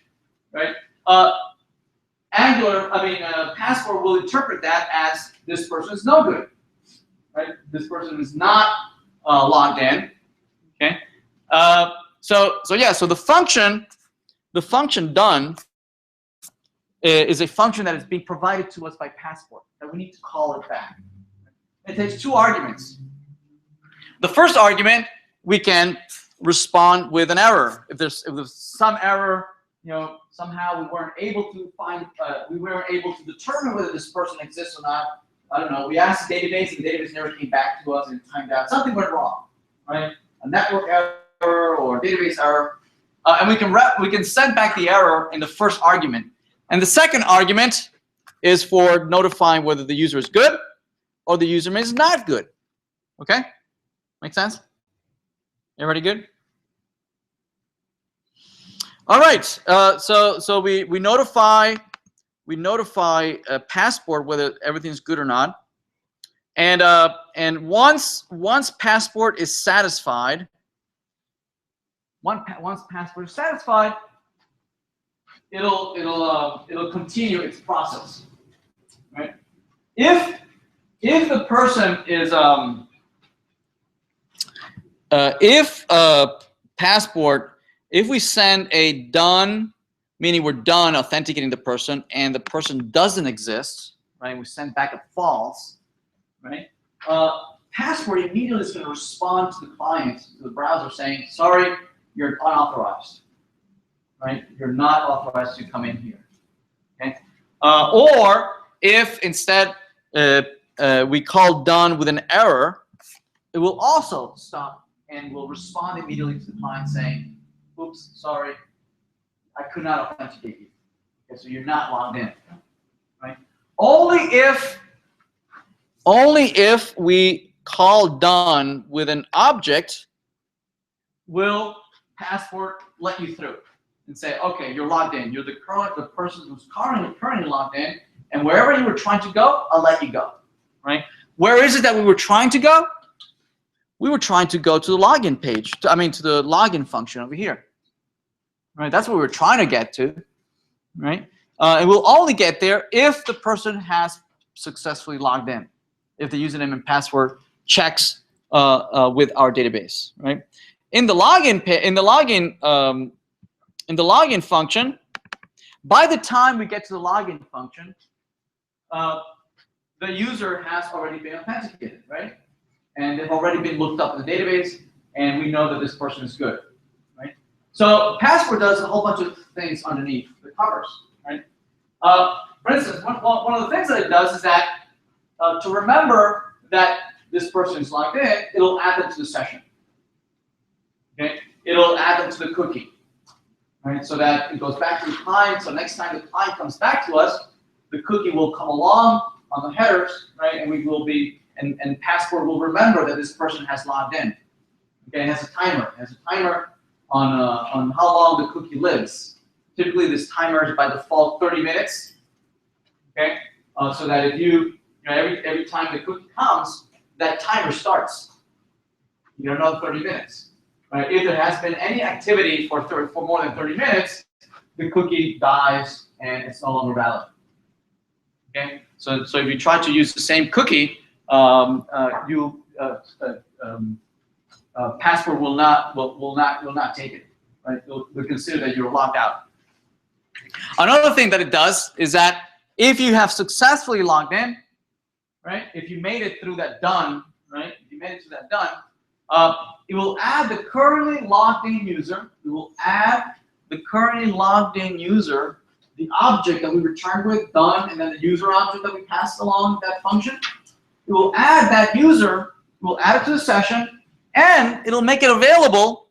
right? Passport will interpret that as this person is no good, right? This person is not logged in. Okay. So the function done is a function that is being provided to us by passport that we need to call it back. It takes 2 arguments. The first argument, we can respond with an error. If there's some error, somehow we weren't able to determine whether this person exists or not. I don't know. We asked the database, and the database never came back to us and timed out. Something went wrong, right? a network error or a database error, and we can send back the error in the first argument. And the second argument is for notifying whether the user is good or the user is not good. Okay, make sense? Everybody good? All right. So we notify a Passport whether everything's good or not. And once Passport is satisfied, once Passport is satisfied, it'll continue its process, right? If the person is Passport, if we send a done, meaning we're done authenticating the person, and the person doesn't exist, right? We send back a false, right? Passport immediately is going to respond to the client, to the browser, saying, sorry, you're unauthorized, right? You're not authorized to come in here, okay? Or if instead we call done with an error, it will also stop and will respond immediately to the client saying, oops, sorry, I could not authenticate you. Okay, so you're not logged in, right? Only if we call done with an object will Passport let you through and say, okay, you're logged in. You're the person who's currently logged in, and wherever you were trying to go, I'll let you go, right? Where is it that we were trying to go? We were trying to go to the login page, to the login function over here, right? That's what we were trying to get to, right? And we'll only get there if the person has successfully logged in, if the username and password checks with our database, right? In the login function, by the time we get to the login function, the user has already been authenticated, right? And they've already been looked up in the database, and we know that this person is good, right? So Passport does a whole bunch of things underneath the covers, right? For instance, one of the things that it does is that to remember that this person is logged in, it'll add them to the session. Okay, it'll add them to the cookie, right? So that it goes back to the client. So next time the client comes back to us, the cookie will come along on the headers, right? And we will be and Passport will remember that this person has logged in. Okay, it has a timer. It has a timer on how long the cookie lives. Typically, this timer is by default 30 minutes. Okay, so that if you know, every time the cookie comes, that timer starts. You get another 30 minutes. Right? If there has been any activity for more than 30 minutes, the cookie dies and it's no longer valid. Okay, so if you try to use the same cookie, Passport will not take it. Right? They'll consider that you're logged out. Another thing that it does is that if you have successfully logged in, right? If you made it through that done, right? If you made it to that done, it will add the currently logged in user. It will add the currently logged in user, the object that we returned with, done, and then the user object that we passed along that function. It will add that user, we'll add it to the session, and it'll make it available.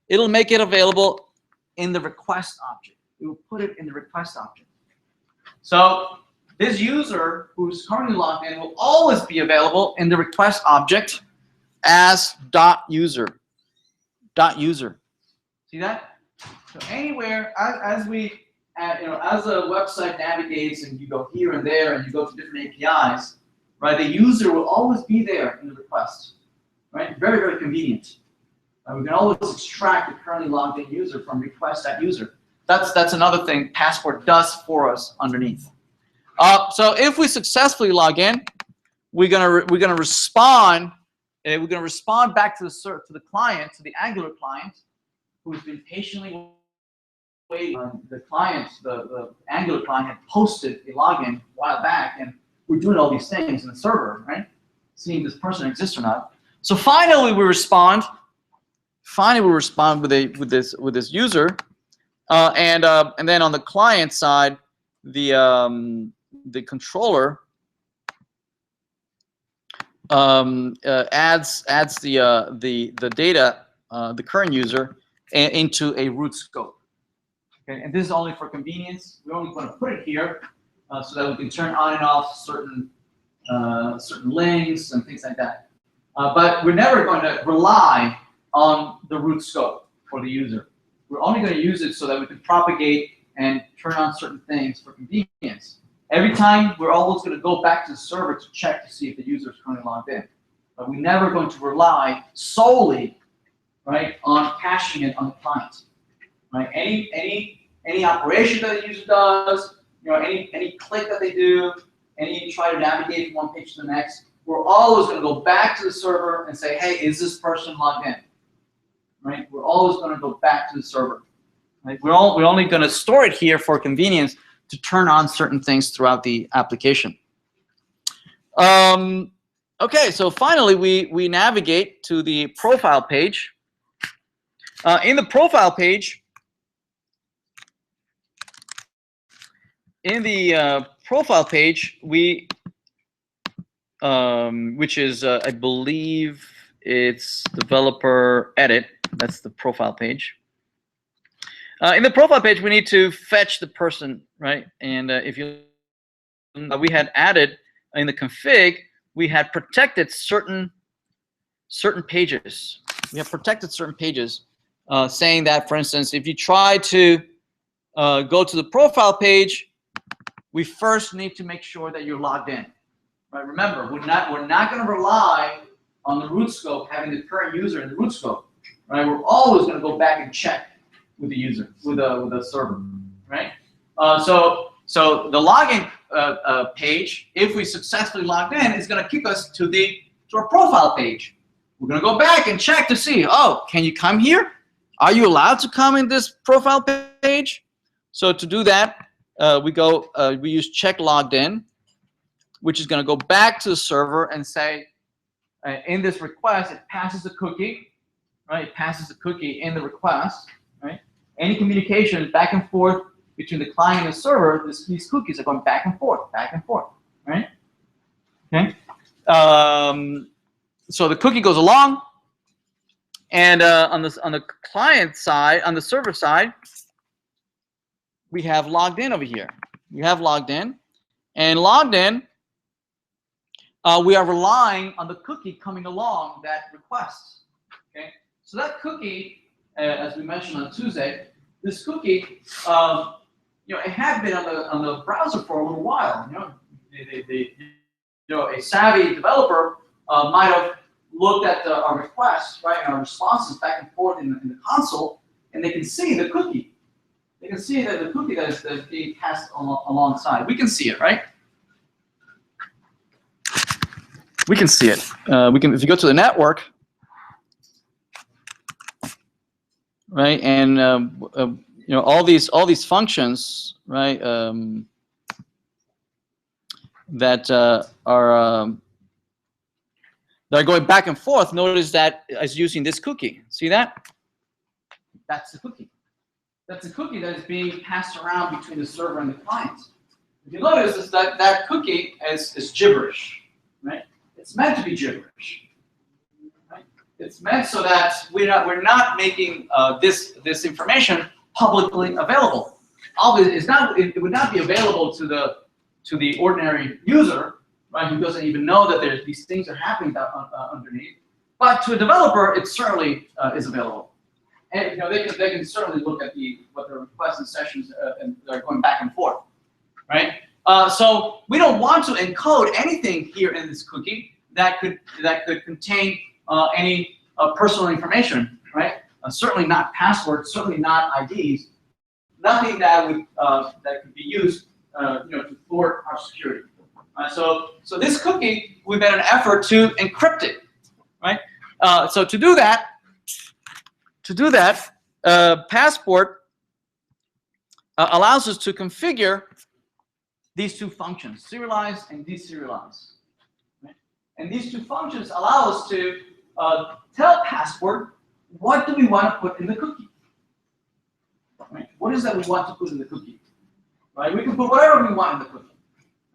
It'll make it available in the request object. It will put it in the request object. So this user who's currently logged in will always be available in the request object as .user. See that? So anywhere as we as a website navigates and you go here and there and you go to different APIs, right? The user will always be there in the request, right? Very, very convenient. We can always extract the currently logged in user from request.user. That's another thing Passport does for us underneath. So if we successfully log in, we're gonna respond. We're gonna respond back to the client, to the Angular client, who's been patiently waiting. The Angular client had posted a login a while back, and we're doing all these things in the server, right? Seeing if this person exists or not. So finally, we respond. Finally, we respond with this user, and then on the client side, the controller adds the data, the current user, into a root scope. Okay, and this is only for convenience. We're only going to put it here so that we can turn on and off certain links and things like that. But we're never going to rely on the root scope for the user. We're only going to use it so that we can propagate and turn on certain things for convenience. Every time, we're always going to go back to the server to check to see if the user is currently logged in. But we're never going to rely solely, right, on caching it on the client. Right? Any operation that the user does, any click that they do, any try to navigate from one page to the next, we're always going to go back to the server and say, hey, is this person logged in? Right? We're always going to go back to the server. Right? We're only going to store it here for convenience to turn on certain things throughout the application. Okay, so finally we navigate to the profile page. In the profile page, we, which is, I believe it's developer edit. That's the profile page. In the profile page, we need to fetch the person, right? And if you, we had added in the config, we had protected certain pages. We have protected certain pages, saying that, for instance, if you try to go to the profile page, we first need to make sure that you're logged in. Right? Remember, we're not going to rely on the root scope having the current user in the root scope. Right? We're always going to go back and check with the user, with the server. Right? So the login page, if we successfully logged in, is going to kick us to our profile page. We're going to go back and check to see, oh, can you come here? Are you allowed to come in this profile page? So to do that, we use check logged in, which is going to go back to the server and say, in this request, it passes a cookie, right? It passes a cookie in the request, right? Any communication back and forth between the client and the server, these cookies are going back and forth, right? Okay. So the cookie goes along, and on the client side, on the server side, we have logged in over here. We have logged in, and logged in, we are relying on the cookie coming along that request. Okay, so that cookie, as we mentioned on Tuesday, this cookie, it had been on the browser for a little while. A savvy developer might have looked at our requests, right, and our responses back and forth in the console, and they can see the cookie. They can see that the cookie that is being passed alongside. We can see it, right? We can see it. If you go to the network, right, and all these functions, right, that are going back and forth. Notice that is using this cookie. See that? That's the cookie. That's a cookie that is being passed around between the server and the client. If you notice, is that cookie is gibberish, right? It's meant to be gibberish. Right? It's meant so that we're not making this information publicly available. Obviously, it would not be available to the ordinary user, right? Who doesn't even know that these things are happening underneath. But to a developer, it certainly is available. And they can certainly look at what the requests and sessions and they're going back and forth, right? So we don't want to encode anything here in this cookie that could contain any personal information, right? Certainly not passwords, certainly not IDs, nothing that could be used, to thwart our security. So this cookie, we've made an effort to encrypt it, right? So to do that, Passport allows us to configure these two functions, serialize and deserialize. Right? And these two functions allow us to tell Passport what do we want to put in the cookie. Right? What is that we want to put in the cookie? Right? We can put whatever we want in the cookie.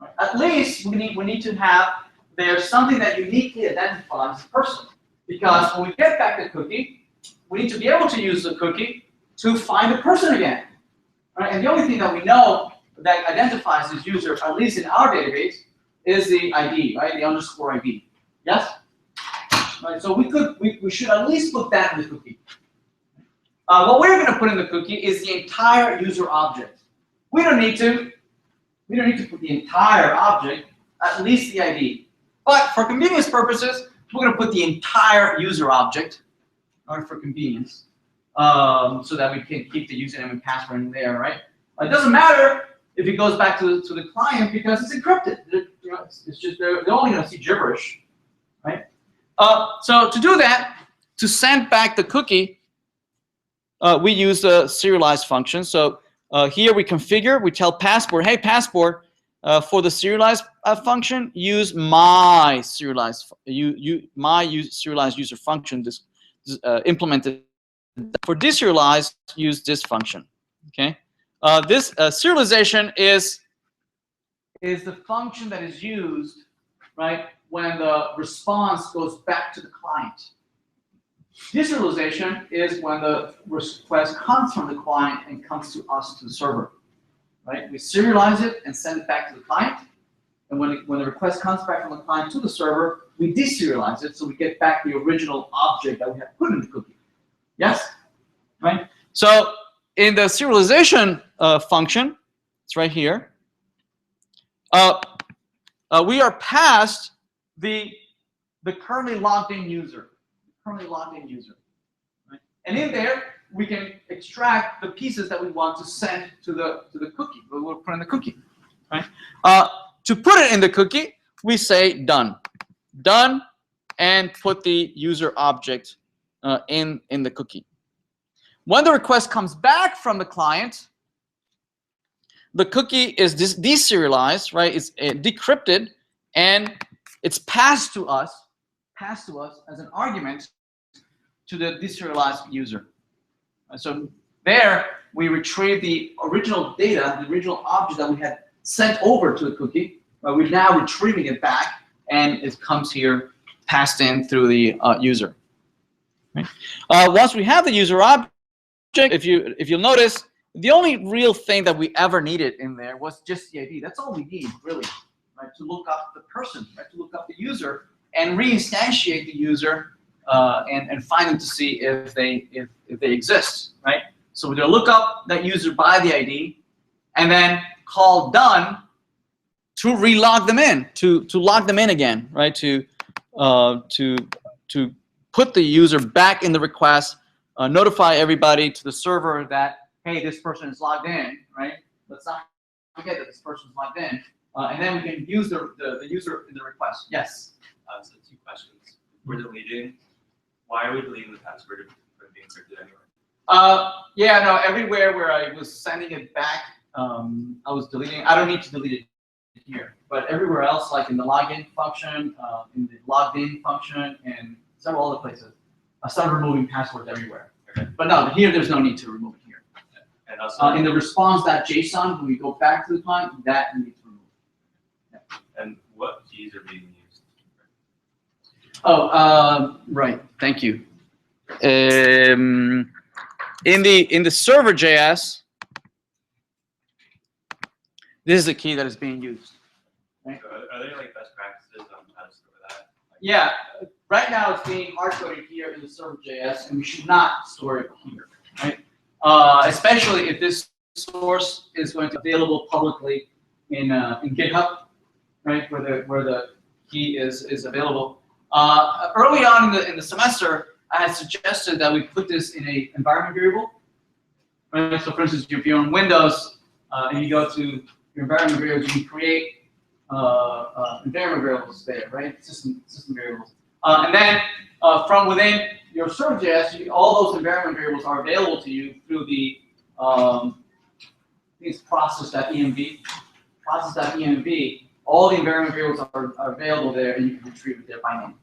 Right? At least we need to have there's something that uniquely identifies the person. Because when we get back the cookie, we need to be able to use the cookie to find the person again. Right? And the only thing that we know that identifies this user, at least in our database, is the ID, right? The underscore ID. Yes? Right, so we should at least put that in the cookie. What we're going to put in the cookie is the entire user object. We don't need to put the entire object, at least the ID. But for convenience purposes, we're going to put the entire user object, or for convenience, so that we can keep the username and password in there, right? It doesn't matter if it goes back to the client because it's encrypted. It's just they're only going to see gibberish, right? So to do that, to send back the cookie, we use a serialize function. So here we configure, we tell Passport, hey Passport, for the serialize function, use my serialize serialized user function. This implemented. For deserialize, use this function. Okay. This serialization is the function that is used, right, when the response goes back to the client. Deserialization is when the request comes from the client and comes to us, to the server. Right? We serialize it and send it back to the client. And when the request comes back from the client to the server, we deserialize it so we get back the original object that we have put in the cookie. Yes? Right? So in the serialization function, it's right here, we are passed the currently logged in user. Right? And in there, we can extract the pieces that we want to send to the cookie. We'll put in the cookie. Right? To put it in the cookie, we say done. Done, and put the user object in the cookie. When the request comes back from the client, the cookie is deserialized, right? It's decrypted, and it's passed to us as an argument to the deserialized user. So there, we retrieve the original data, the original object that we had sent over to the cookie. We're now retrieving it back, and it comes here, passed in through the user. Right? Once we have the user object, if you'll notice, the only real thing that we ever needed in there was just the ID. That's all we need, really, right? To look up the person, right? To look up the user and reinstantiate the user and find them to see if they exist, right? So we're going to look up that user by the ID and then call done to relog them in, to log them in again, right? To put the user back in the request, notify everybody to the server that, hey, this person is logged in, right? Let's not forget that this person is logged in. And then we can use the user in the request. Yes? So 2 questions. We're deleting. Why are we deleting the password from being encrypted anyway? Yeah, no, everywhere where I was sending it back, I was deleting. I don't need to delete it here. But everywhere else, like in the login function, in the logged in function, and several other places, I started removing passwords everywhere. Okay. But no, here there's no need to remove it here. And also, in the response.json, when we go back to the client, that we need to remove. Yeah. And what keys are being used? Oh, right. Thank you. In the server.js, this is the key that is being used. Right? So are there like best practices on how to store that? Yeah. Right now, it's being hard-coded here in the server.js, and we should not store it here, right? Especially if this source is going to be available publicly in GitHub, right, where the key is available. Early on in the semester, I had suggested that we put this in a environment variable. Right? So, for instance, if you're on Windows and you go to your environment variables, you can create environment variables there, right? System variables. And then from within your server.js, all those environment variables are available to you through the process.env. Process.env. All the environment variables are available there, and you can retrieve it there by name.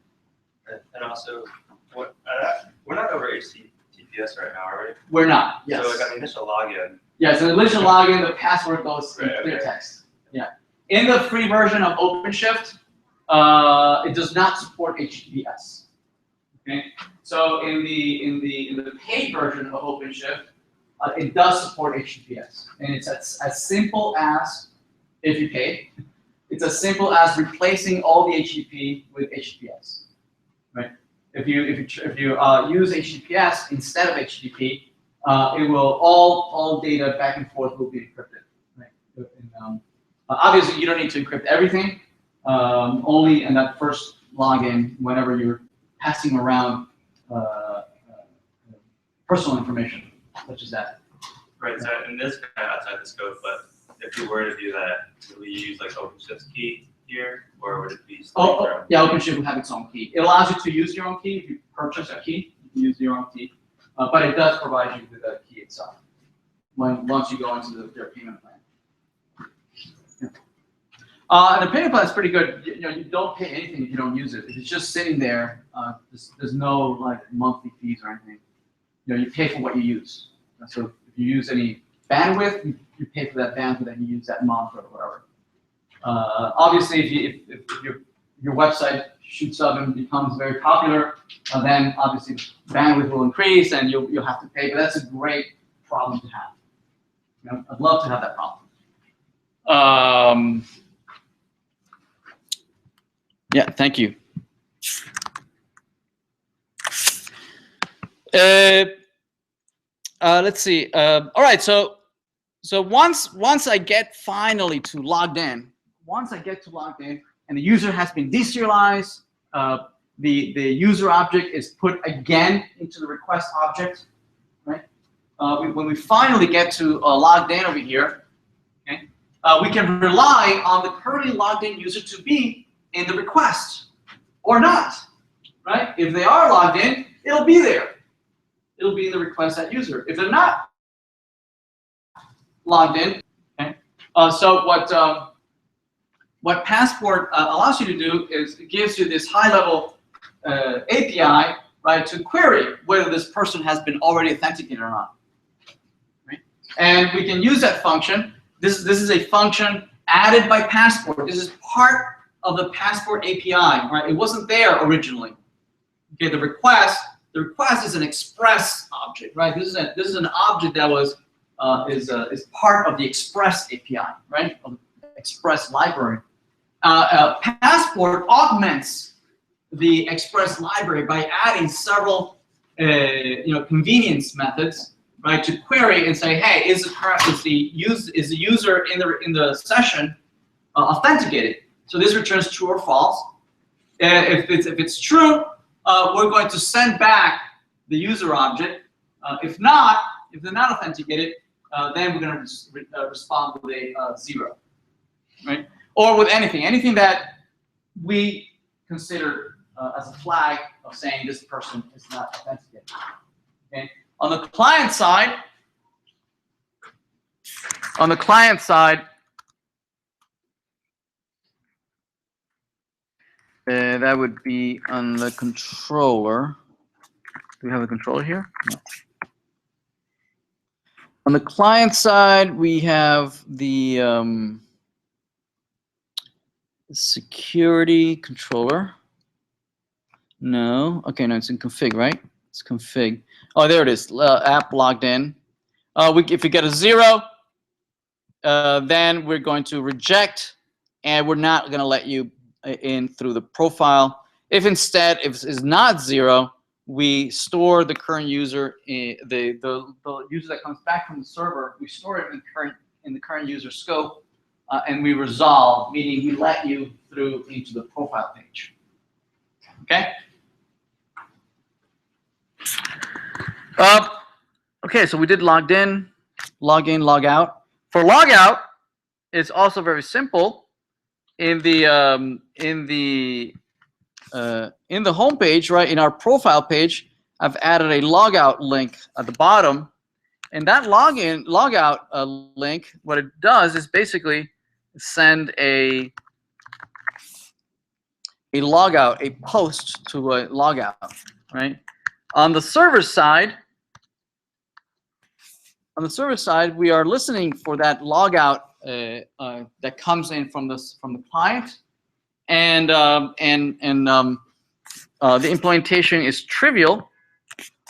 And also, we're not over HTTPS right now, are we? We're not. Yes. So like on the initial login. Yeah. So the initial login, the password goes in clear okay. text. Yeah. In the free version of OpenShift, it does not support HTTPS. Okay, so in the paid version of OpenShift, it does support HTTPS, and it's as simple as, if you pay, it's as simple as replacing all the HTTP with HTTPS. Right? If you use HTTPS instead of HTTP, it will all data back and forth will be encrypted. Right? And, obviously, you don't need to encrypt everything. Only in that first login, whenever you're passing around personal information, such as that. Right. So in this kind of outside the scope, but if you were to do that, would we use like OpenShift's key here, or would it be? Yeah, OpenShift will have its own key. It allows you to use your own key. If you purchase a key, you can use your own key. But it does provide you with a key itself once you go into their payment plan. Yeah. And the payment plan is pretty good. You don't pay anything if you don't use it. If it's just sitting there, there's no like monthly fees or anything. You pay for what you use. So if you use any bandwidth, you pay for that bandwidth and you use that month or whatever. Obviously, if your website shoots up and becomes very popular, then obviously bandwidth will increase and you'll have to pay. But that's a great problem to have. I'd love to have that problem. Yeah, thank you. Let's see. All right, so once I get finally to logged in, and the user has been deserialized, the user object is put again into the request object, right? When we finally get to logged in over here, okay, we can rely on the currently logged in user to be in the request or not, right? If they are logged in, it'll be there. It'll be in the request that user. If they're not logged in, okay. So what Passport allows you to do is it gives you this high-level API, right, to query whether this person has been already authenticated or not. Right? And we can use that function. This is a function added by Passport. This is part of the Passport API. Right? It wasn't there originally. Okay, the request is an express object, right? This is an object that was is part of the Express API, right? Of the Express library. Passport augments the Express library by adding several convenience methods, right? To query and say, hey, is the user in the session authenticated? So this returns true or false. If it's true, we're going to send back the user object. If they're not authenticated, then we're going to respond with a 0, right? Or with anything that we consider as a flag of saying this person is not authenticated. Okay. On the client side, that would be on the controller. Do we have a controller here? No. On the client side, we have the security controller. No. Okay, no, it's in config, right? It's config. Oh, there it is. App logged in. If we get a 0, then we're going to reject, and we're not going to let you in through the profile. If instead, if it's not 0, we store the current user, the user that comes back from the server. We store it in the current user scope, and we resolve, meaning we let you through into the profile page. Okay. Okay, so we did logged in, log out. For log out, it's also very simple. In the home page, right, in our profile page, I've added a logout link at the bottom, and that logout link, what it does is basically send a logout, a post to a logout, right? On the server side, we are listening for that logout that comes in from the client, the implementation is trivial.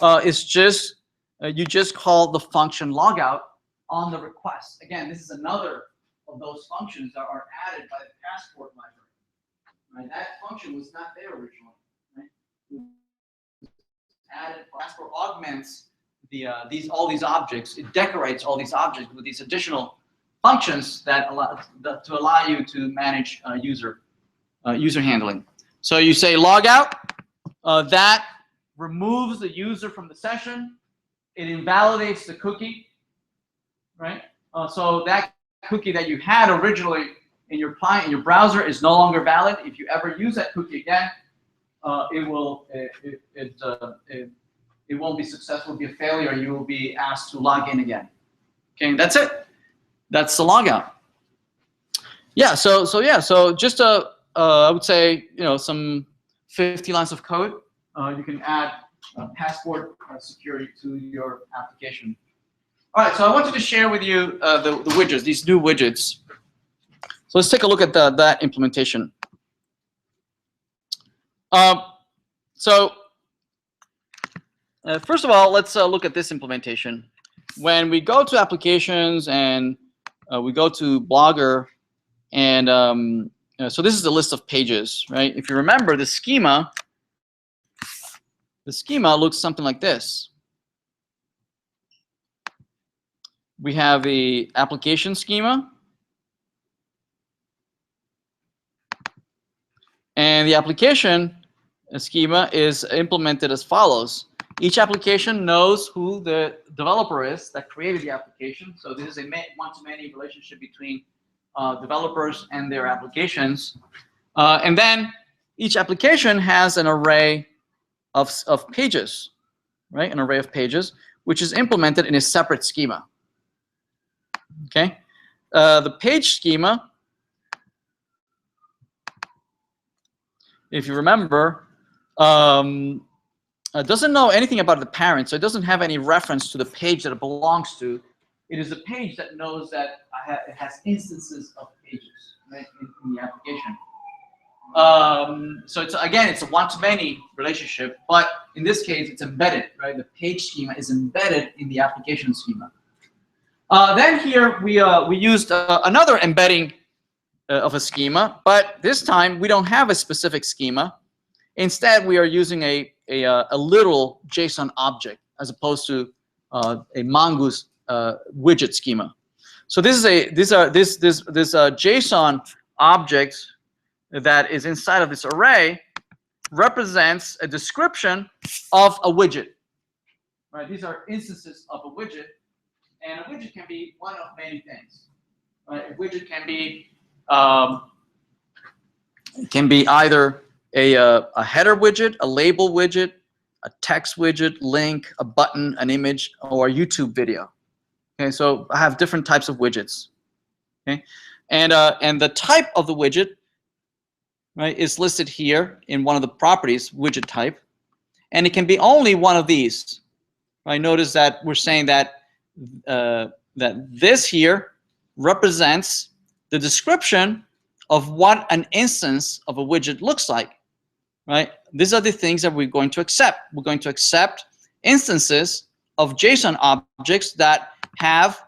It's just you just call the function logout on the request. Again, this is another of those functions that are added by the passport library. Right? That function was not there originally. Right? Added passport augments all these objects. It decorates all these objects with these additional functions that allow you to manage user handling. So you say logout. That removes the user from the session. It invalidates the cookie, right? So that cookie that you had originally in your client, in your browser, is no longer valid. If you ever use that cookie again, it won't be successful. It'll be a failure. You will be asked to log in again. Okay, that's it. That's the logout. Yeah. So just I would say some 50 lines of code. You can add passport security to your application. All right, so I wanted to share with you the widgets, these new widgets. So let's take a look at that implementation. First of all, let's look at this implementation. When we go to applications and we go to Blogger, and so this is the list of pages, right? If you remember the schema looks something like this. We have the application schema, and the application schema is implemented as follows. Each application knows who the developer is that created the application. So this is a one-to-many relationship between developers and their applications. And then each application has an array of pages, right? An array of pages, which is implemented in a separate schema. Okay, the page schema, if you remember, doesn't know anything about the parent, so it doesn't have any reference to the page that it belongs to. It is a page that knows that it has instances of pages, right, in the application. So it's a one-to-many relationship, but in this case, it's embedded, right? The page schema is embedded in the application schema. Then here we used another embedding of a schema, but this time we don't have a specific schema. Instead, we are using a literal JSON object as opposed to a Mongoose widget schema. So this JSON object that is inside of this array represents a description of a widget. Right? These are instances of a widget. And a widget can be one of many things. Right? A widget can be either a header widget, a label widget, a text widget, link, a button, an image, or a YouTube video. Okay, so I have different types of widgets. Okay, and the type of the widget, right, is listed here in one of the properties, widget type, and it can be only one of these. Right? Notice that we're saying that that this here represents the description of what an instance of a widget looks like, right? These are the things that we're going to accept. We're going to accept instances of JSON objects that have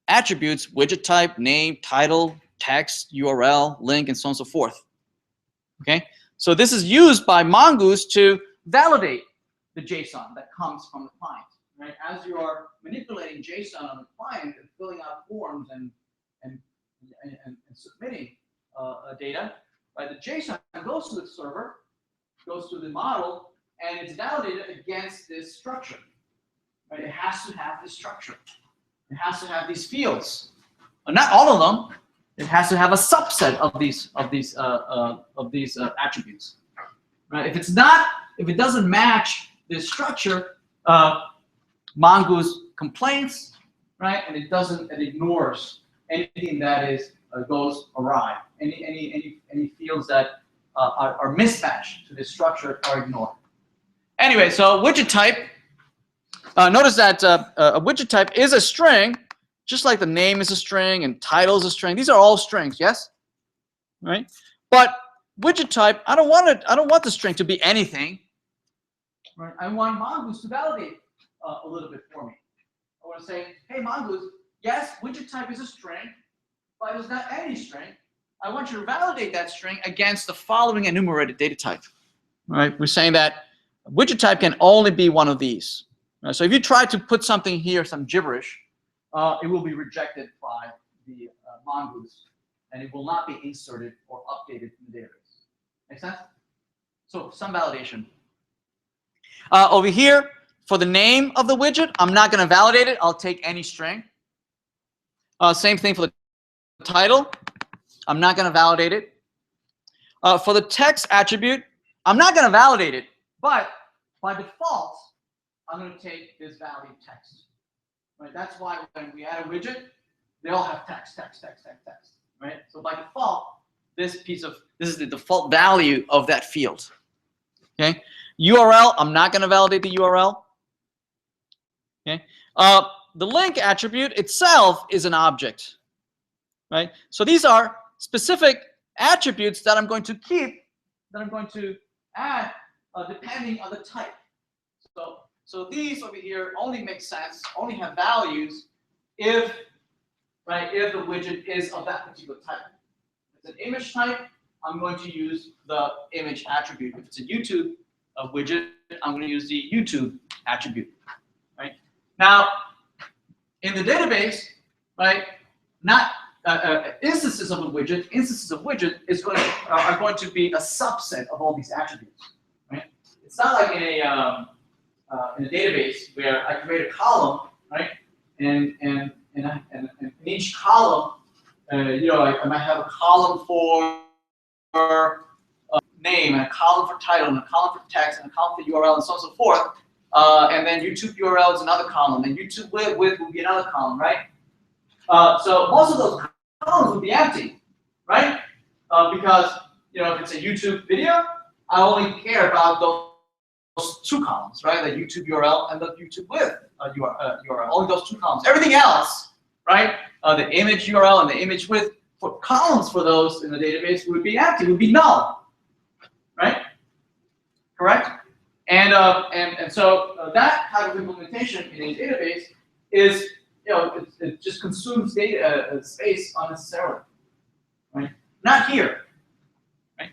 attributes, widget type, name, title, text, URL, link, and so on and so forth. Okay, so this is used by Mongoose to validate the JSON that comes from the client. Right? As you are manipulating JSON on the client and filling out forms and submitting data, right? The JSON goes to the server, goes to the model, and it's validated against this structure. Right? It has to have this structure. It has to have these fields. Not all of them. It has to have a subset of these attributes. Right? If it doesn't match this structure, Mongoose complains, right? And it ignores anything that goes awry. Any fields that are mismatched to this structure are ignored. Anyway, so widget type. Notice that a widget type is a string, just like the name is a string and title is a string. These are all strings, yes? Right? But widget type, I don't want the string to be anything. Right? I want Mongoose to validate a little bit for me. I want to say, hey, Mongoose, yes, widget type is a string, but it's not any string. I want you to validate that string against the following enumerated data type. Right? We're saying that widget type can only be one of these. Right? So if you try to put something here, some gibberish, it will be rejected by the Mongoose, and it will not be inserted or updated in the database. Make sense? So some validation. Over here, for the name of the widget, I'm not going to validate it. I'll take any string. Same thing for the title. I'm not going to validate it. For the text attribute, I'm not going to validate it, but by default, I'm going to take this value text. Right? That's why when we add a widget, they all have text, right? So by default, this is the default value of that field. Okay. URL, I'm not going to validate the URL. Okay. The link attribute itself is an object, right? So these are specific attributes that I'm going to keep, that I'm going to add depending on the type. So these over here only make sense, only have values if the widget is of that particular type. If it's an image type, I'm going to use the image attribute. If it's a YouTube widget, I'm going to use the YouTube attribute. Right? Now, in the database, right, not instances of a widget, are going to be a subset of all these attributes. Right? It's not like in a database where I create a column, right, and in each column, I might have a column for name, and a column for title, and a column for text, and a column for URL, and so on and so forth. And then YouTube URL is another column, and YouTube width will be another column, right? So most of those columns would be empty, right? Because if it's a YouTube video, I only care about those two columns, right? The YouTube URL and the YouTube width URL. Only those two columns. Everything else, right? The image URL and the image width, for columns for those in the database would be empty, would be null, right? Correct? And so that type of implementation in a database is, it just consumes data space unnecessarily, right? Not here, right?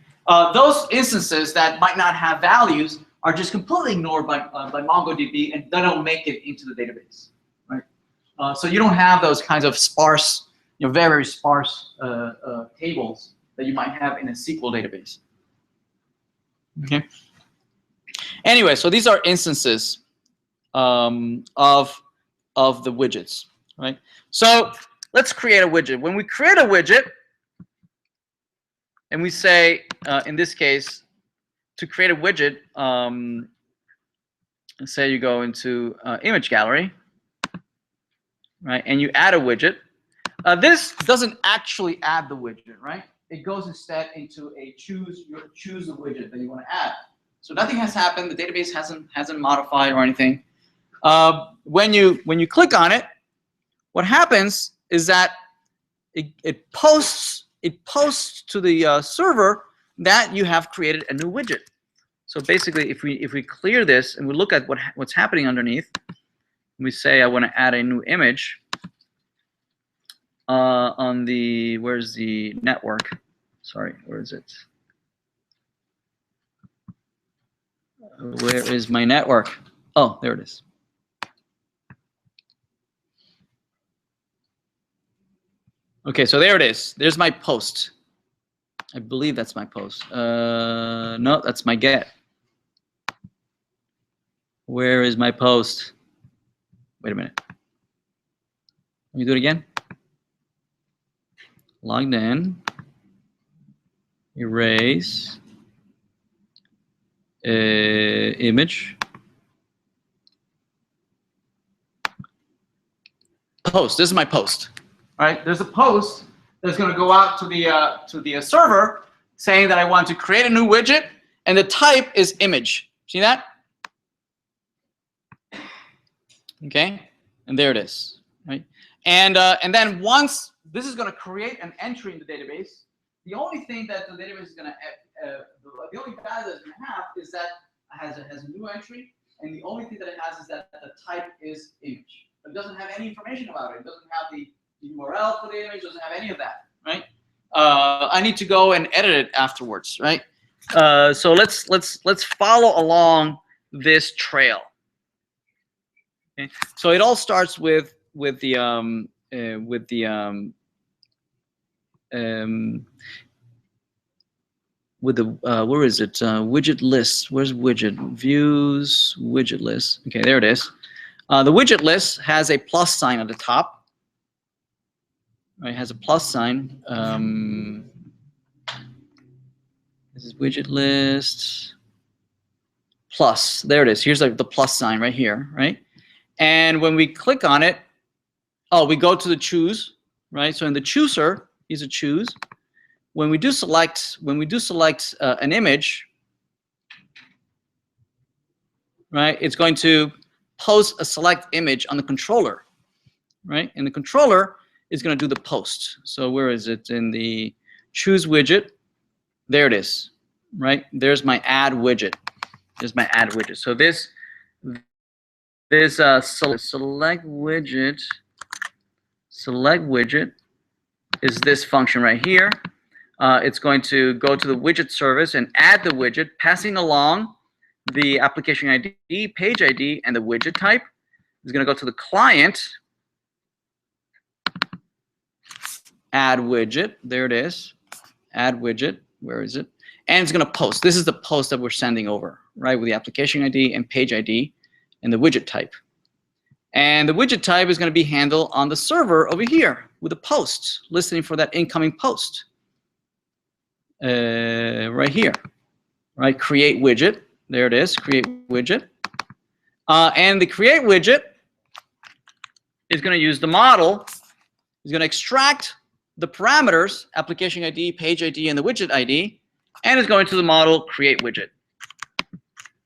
Those instances that might not have values are just completely ignored by MongoDB, and they don't make it into the database, right? So you don't have those kinds of sparse, very sparse tables that you might have in a SQL database. Okay. Anyway, so these are instances of the widgets, right? So let's create a widget. When we create a widget, and we say, in this case, to create a widget, say you go into image gallery, right, and you add a widget. This doesn't actually add the widget, right? It goes instead into a choose the widget that you want to add. So nothing has happened. The database hasn't modified or anything. When you click on it, what happens is that it posts to the server that you have created a new widget. So basically, if we clear this and we look at what's happening underneath, we say I want to add a new image on the, where's the network? Sorry, where is it? Where is my network? Oh, there it is. Okay, so there it is. There's my post. I believe that's my post. No, that's my get. Where is my post? Wait a minute. Let me do it again. Logged in. Erase. Image. Post. This is my post. All right. There's a post that's going to go out to the server saying that I want to create a new widget, and the type is image. See that? Okay. And there it is. Right. And then once this is going to create an entry in the database, the only thing that the database is going to the only value that it's going to have is that it has a new entry, and the only thing that it has is that the type is image. It doesn't have any information about it. It doesn't have the URL for the image. Doesn't have any of that, right? I need to go and edit it afterwards, right? So let's follow along this trail. Okay? So it all starts with the where is it? Widget list. Where's widget? Views, widget list. Okay, there it is. The widget list has a plus sign at the top. Right, it has a plus sign. This is widget list plus. There it is. Here's like the plus sign right here, right? And when we click on it, oh, we go to the choose, right? So in the chooser, is a choose. When we do select an image, right? It's going to post a select image on the controller, right? And the controller is going to do the post. So where is it? In the choose widget. There it is, right? There's my add widget. There's my add widget. So this select widget is this function right here. It's going to go to the widget service and add the widget, passing along the application ID, page ID, and the widget type. It's going to go to the client, add widget. There it is, add widget. Where is it? And it's going to post. This is the post that we're sending over, right, with the application ID and page ID and the widget type. And the widget type is going to be handled on the server over here with a post, listening for that incoming post. Right here, right? Create widget. There it is. Create widget. And the create widget is going to use the model. It's going to extract the parameters, application ID, page ID, and the widget ID, and it's going to the model create widget,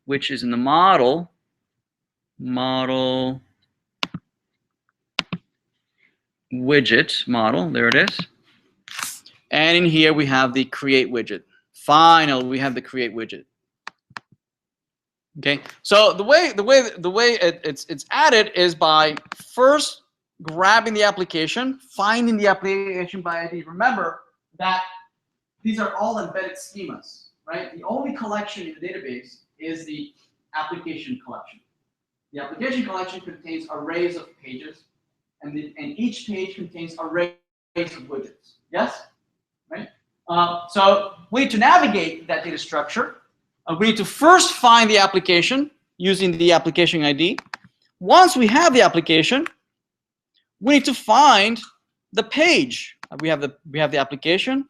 which is in the model widget model. There it is. And in here we have the create widget. Finally, we have the create widget. Okay. So the way it's added is by first grabbing the application, finding the application by ID. Remember that these are all embedded schemas, right? The only collection in the database is the application collection. The application collection contains arrays of pages, and each page contains arrays of widgets. Yes? Right? So we need to navigate that data structure. We need to first find the application using the application ID. Once we have the application, we need to find the page. We have the application.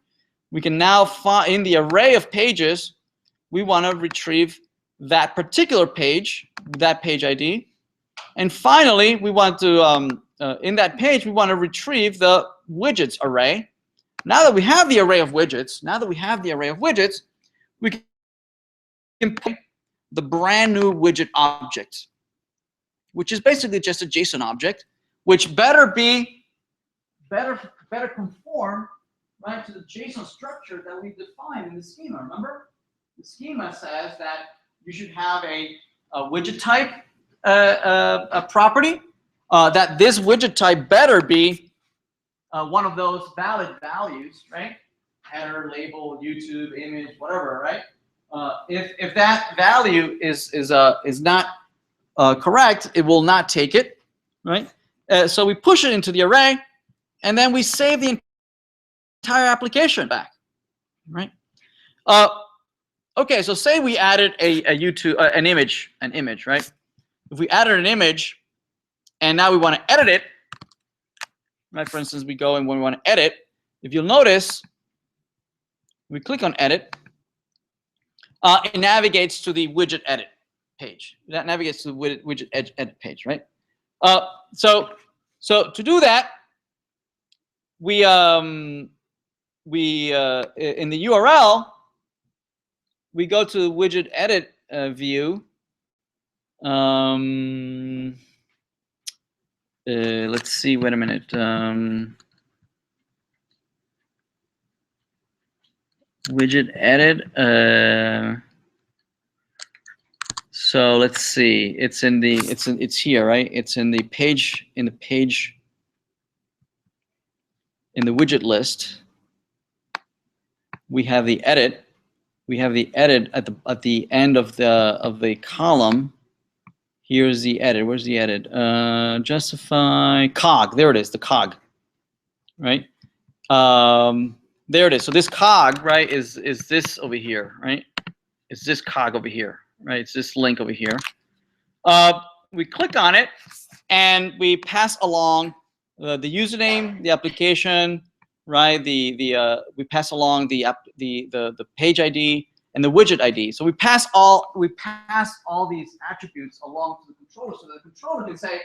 We can now find in the array of pages, we want to retrieve that particular page, that page ID. And finally, we want to in that page, we want to retrieve the widgets array. Now that we have the array of widgets, we can put the brand new widget object, which is basically just a JSON object, which better conform, right, to the JSON structure that we defined in the schema. Remember, the schema says that you should have a widget type a property. That this widget type better be one of those valid values, right? Header, label, YouTube, image, whatever, right? If that value is not correct, it will not take it, right? So we push it into the array, and then we save the entire application back, right? Okay, so say we added a YouTube an image, right? If we added an image, and now we want to edit it, right? For instance, we go and when we want to edit, if you'll notice, we click on edit. It navigates to the widget edit page. That navigates to the widget edit page, right? So to do that, we in the URL, we go to the widget edit view. Let's see. Wait a minute. Widget edit. So let's see. It's here, right? It's in the page in the widget list. We have the edit. We have the edit at the end of the column. Here's the edit. Where's the edit? Justify cog. There it is. The cog. Right. There it is. So this cog, right, is this over here, right? It's this cog over here, right? It's this link over here. We click on it, and we pass along the username, the application, right? We pass along the page ID and the widget ID. So we pass all these attributes along to the controller, so the controller can say,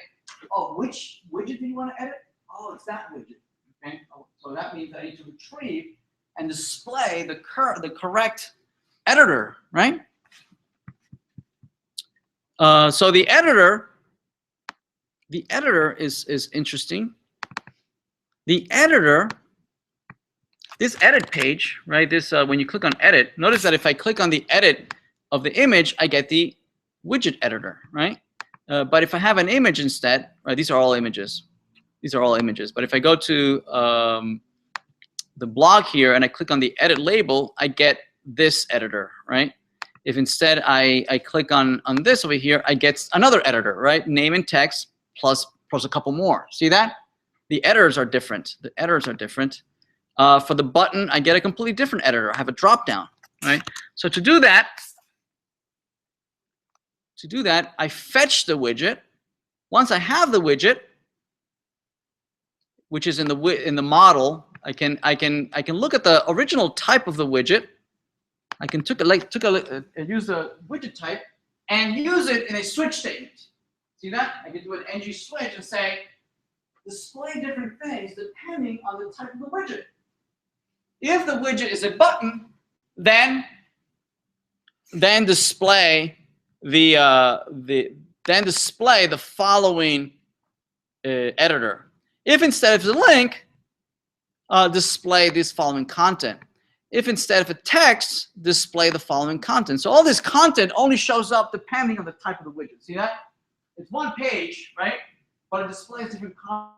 oh, which widget do you want to edit? Oh, it's that widget. Okay, so that means I need to retrieve and display the correct editor, right? So the editor is interesting. The editor, this edit page, right? This when you click on edit, notice that if I click on the edit of the image, I get the widget editor, right? But if I have an image instead, right? These are all images. These are all images. But if I go to the blog here and I click on the edit label, I get this editor, right? If instead I click on this over here, I get another editor, right? Name and text plus a couple more. See that? The editors are different. The editors are different. For the button, I get a completely different editor. I have a drop down, right? So to do that, I fetch the widget. Once I have the widget, which is in the model, I can look at the original type of the widget. I can use the widget type and use it in a switch statement. See that? I can do an ng switch and say display different things depending on the type of the widget. If the widget is a button, then display the following editor. If instead of a link, display this following content. If instead of a text, display the following content. So all this content only shows up depending on the type of the widget. See that? It's one page, right? But it displays different content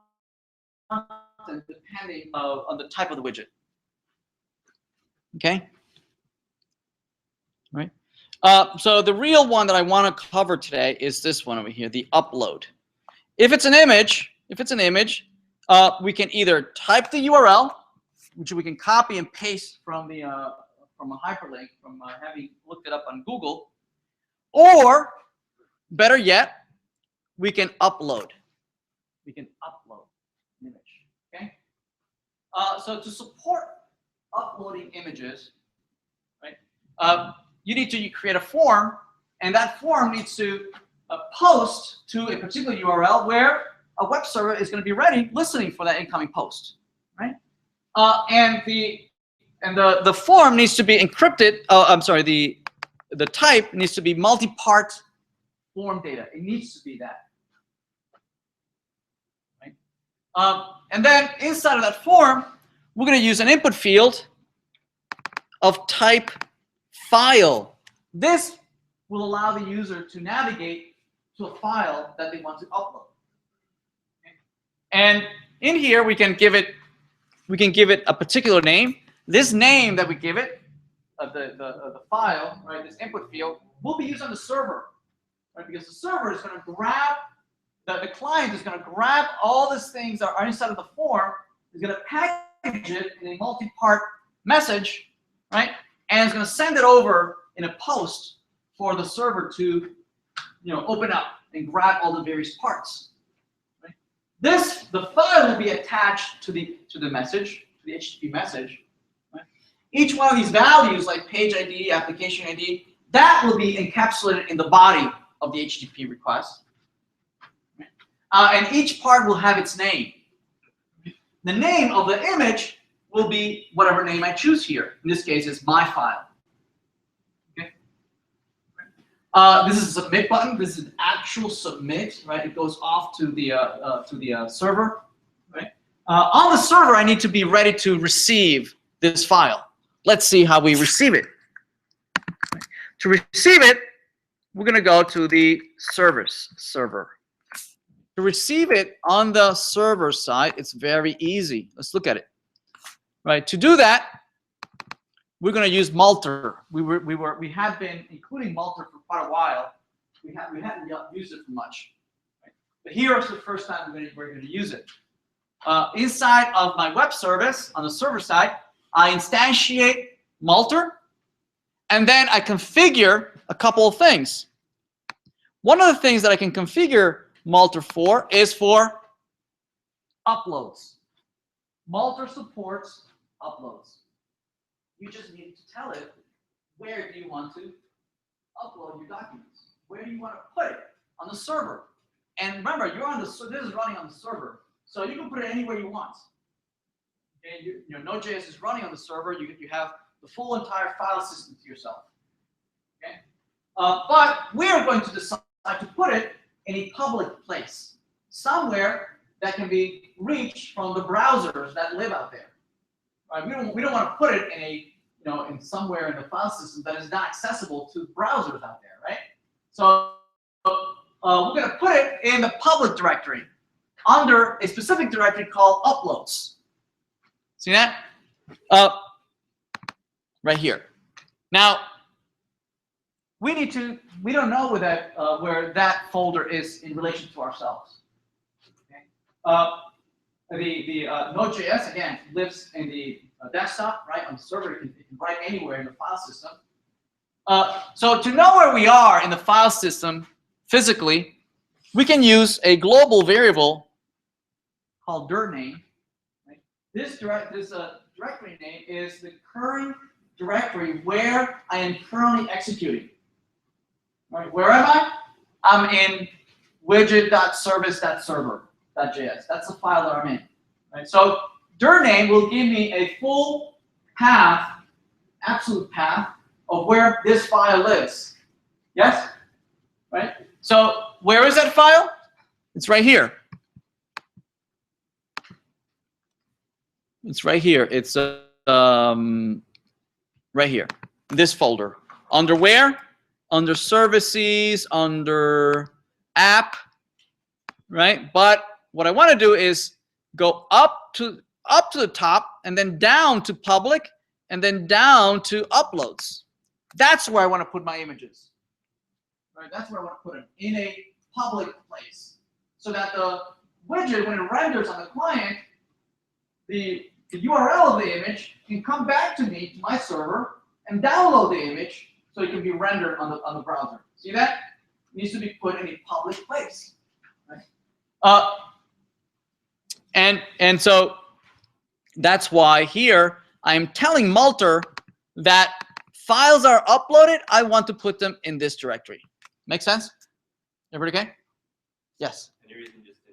depending on the type of the widget. Okay? Right? So the real one that I want to cover today is this one over here, the upload. If it's an image, we can either type the URL, which we can copy and paste from a hyperlink from having looked it up on Google, or better yet, we can upload. We can upload an image. Okay. So to support uploading images, right? You need to create a form, and that form needs to post to a particular URL where a web server is going to be ready, listening for that incoming post, right? And the form needs to be encrypted. I'm sorry, the type needs to be multi-part form data. It needs to be that, right? And then inside of that form, we're going to use an input field of type file. This will allow the user to navigate to a file that they want to upload. Okay? And in here, we can give it a particular name. This name that we give it, the file, right, this input field, will be used on the server, right? Because the server is going to grab, the client is going to grab all these things that are inside of the form, is going to package it in a multi-part message, right? And it's going to send it over in a post for the server to, open up and grab all the various parts. Right? The file will be attached to the message, to the HTTP message. Right? Each one of these values, like page ID, application ID, that will be encapsulated in the body of the HTTP request. Right? And each part will have its name. The name of the image will be whatever name I choose here. In this case, it's my file. Okay. This is a submit button. This is an actual submit, right? It goes off to the server, right? On the server, I need to be ready to receive this file. let's see how we receive it. To receive it, we're going to go to the server. To receive it on the server side, it's very easy. Let's look at it. Right. To do that, we're going to use Malter. We have been including Malter for quite a while. We hadn't used it for much. Right? But here is the first time we're going to use it. Inside of my web service on the server side, I instantiate Malter, and then I configure a couple of things. One of the things that I can configure Malter for is for uploads. Malter supports uploads. You just need to tell it where do you want to upload your documents. Where do you want to put it on the server? And remember, you're on the this is running on the server, so you can put it anywhere you want. Okay, Node.js is running on the server. You have the full entire file system to yourself. Okay, but we're going to decide to put it in a public place, somewhere that can be reached from the browsers that live out there. Right? We don't want to put it in a in somewhere in the file system that is not accessible to browsers out there, right? So we're going to put it in the public directory under a specific directory called uploads. See that? Right here. Now, we don't know where that folder is in relation to ourselves. Okay? The Node.js, again, lives in the desktop, right? On the server, it can write anywhere in the file system. So to know where we are in the file system physically, we can use a global variable called dir name. Right? This directory name is the current directory where I am currently executing. Right? Where am I? I'm in widget.service.server.js. That's the file that I'm in. Right? So dir name will give me a full path, absolute path of where this file lives. Yes? Right? So where is that file? It's right here. It's right here. It's right here. This folder. Under where? Under services, under app, right? But what I want to do is go up to the top and then down to public and then down to uploads. That's where I want to put my images. Right? That's where I want to put them, in a public place, so that the widget, when it renders on the client, the URL of the image can come back to me, to my server, and download the image so it can be rendered on the browser. See that? It needs to be put in a public place. Right? And so that's why here I am telling Malter that files are uploaded, I want to put them in this directory. Make sense? Everybody okay? Yes. And you're using just the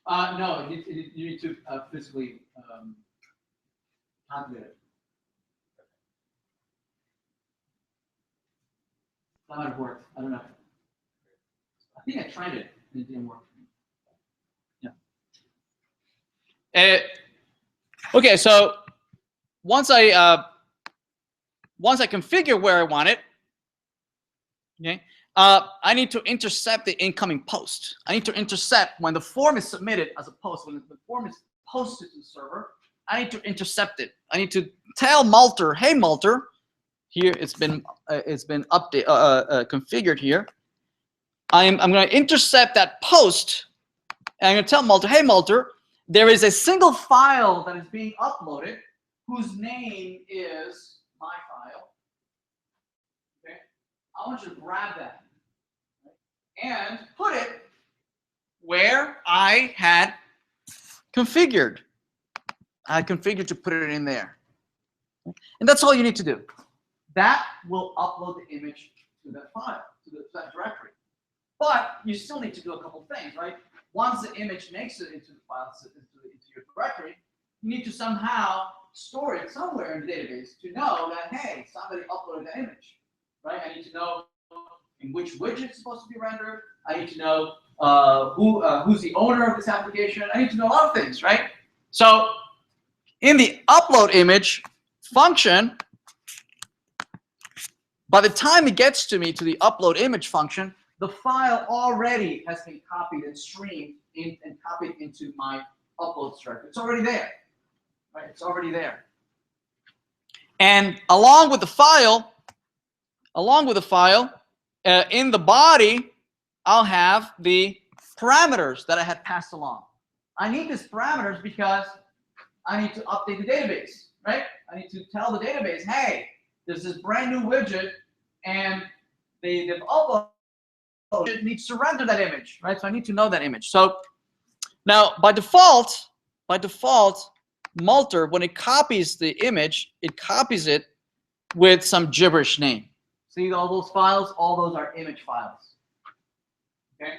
dot. No, you need to physically calculate it. That might have worked. I don't know. I think I tried it and it didn't work. Yeah. Okay, so once I configure where I want it, okay, I need to intercept the incoming post. I need to intercept when the form is submitted as a post. When the form is posted to the server, I need to intercept it. I need to tell Malter, hey Malter, here it's been configured here. I'm going to intercept that post, and I'm going to tell Malter, hey Malter, there is a single file that is being uploaded whose name is my file. Okay, I want you to grab that and put it where I had configured. I configured to put it in there. And that's all you need to do. That will upload the image to that file, to that directory. But you still need to do a couple things, right? Once the image makes it into the file, into your directory, you need to somehow store it somewhere in the database to know that, hey, somebody uploaded that image, right? I need to know in which widget it's supposed to be rendered. I need to know who's the owner of this application. I need to know a lot of things, right? So in the upload image function, by the time it gets to me to the upload image function, the file already has been copied and streamed and copied into my upload directory. It's already there, right? It's already there. And along with the file, in the body, I'll have the parameters that I had passed along. I need these parameters because I need to update the database, right? I need to tell the database, hey, there's this brand new widget, and they've uploaded. It needs to render that image, right? So I need to know that image. So now, by default, Multer, when it copies the image, it copies it with some gibberish name. See all those files? All those are image files. Okay,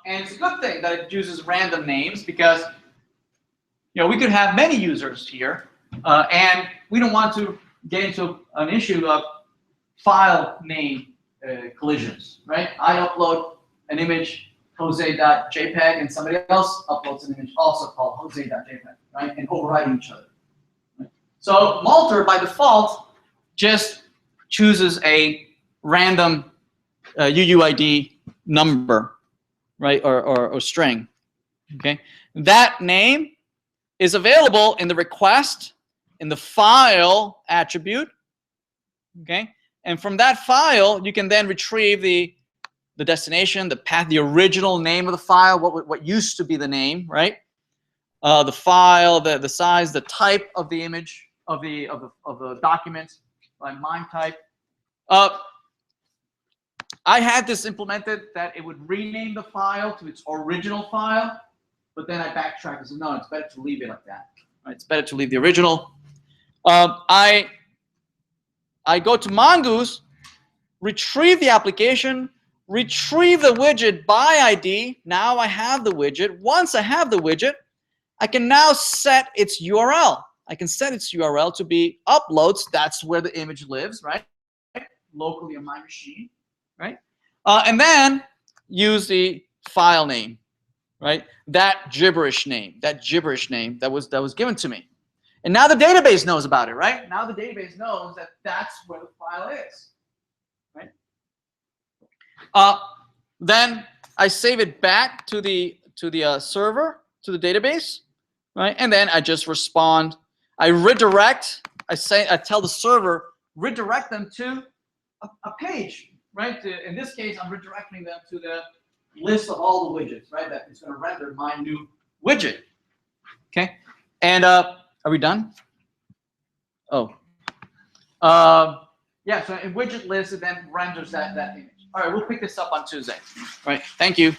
and it's a good thing that it uses random names because we could have many users here, and we don't want to get into an issue of file name collisions, right? I upload an image, Jose.jpg, and somebody else uploads an image also called Jose.jpg, right? And overriding each other. Right? So Multer, by default, just chooses a random UUID number, right, or string. Okay, that name is available in the request, in the file attribute. Okay, and from that file, you can then retrieve the destination, the path, the original name of the file, what used to be the name, right? The file, the size, the type of the image of the document, right? MIME type. I had this implemented that it would rename the file to its original file, but then I backtracked and said, no, it's better to leave it like that. Right? It's better to leave the original. I go to Mongoose, retrieve the application, retrieve the widget by ID. Now I have the widget. Once I have the widget, I can now set its URL. I can set its URL to be uploads. That's where the image lives, right? Locally on my machine, right? And then use the file name, right? That gibberish name that was given to me. And now the database knows about it, right? Now the database knows that that's where the file is, right? Then I save it back to the server, to the database, right? And then I just respond. I redirect. I tell the server, redirect them to a page, right? In this case, I'm redirecting them to the list of all the widgets, right? That is going to render my new widget. Okay. And are we done? Oh. Yeah. So in widget list, it then renders that image. All right. We'll pick this up on Tuesday. All right. Thank you.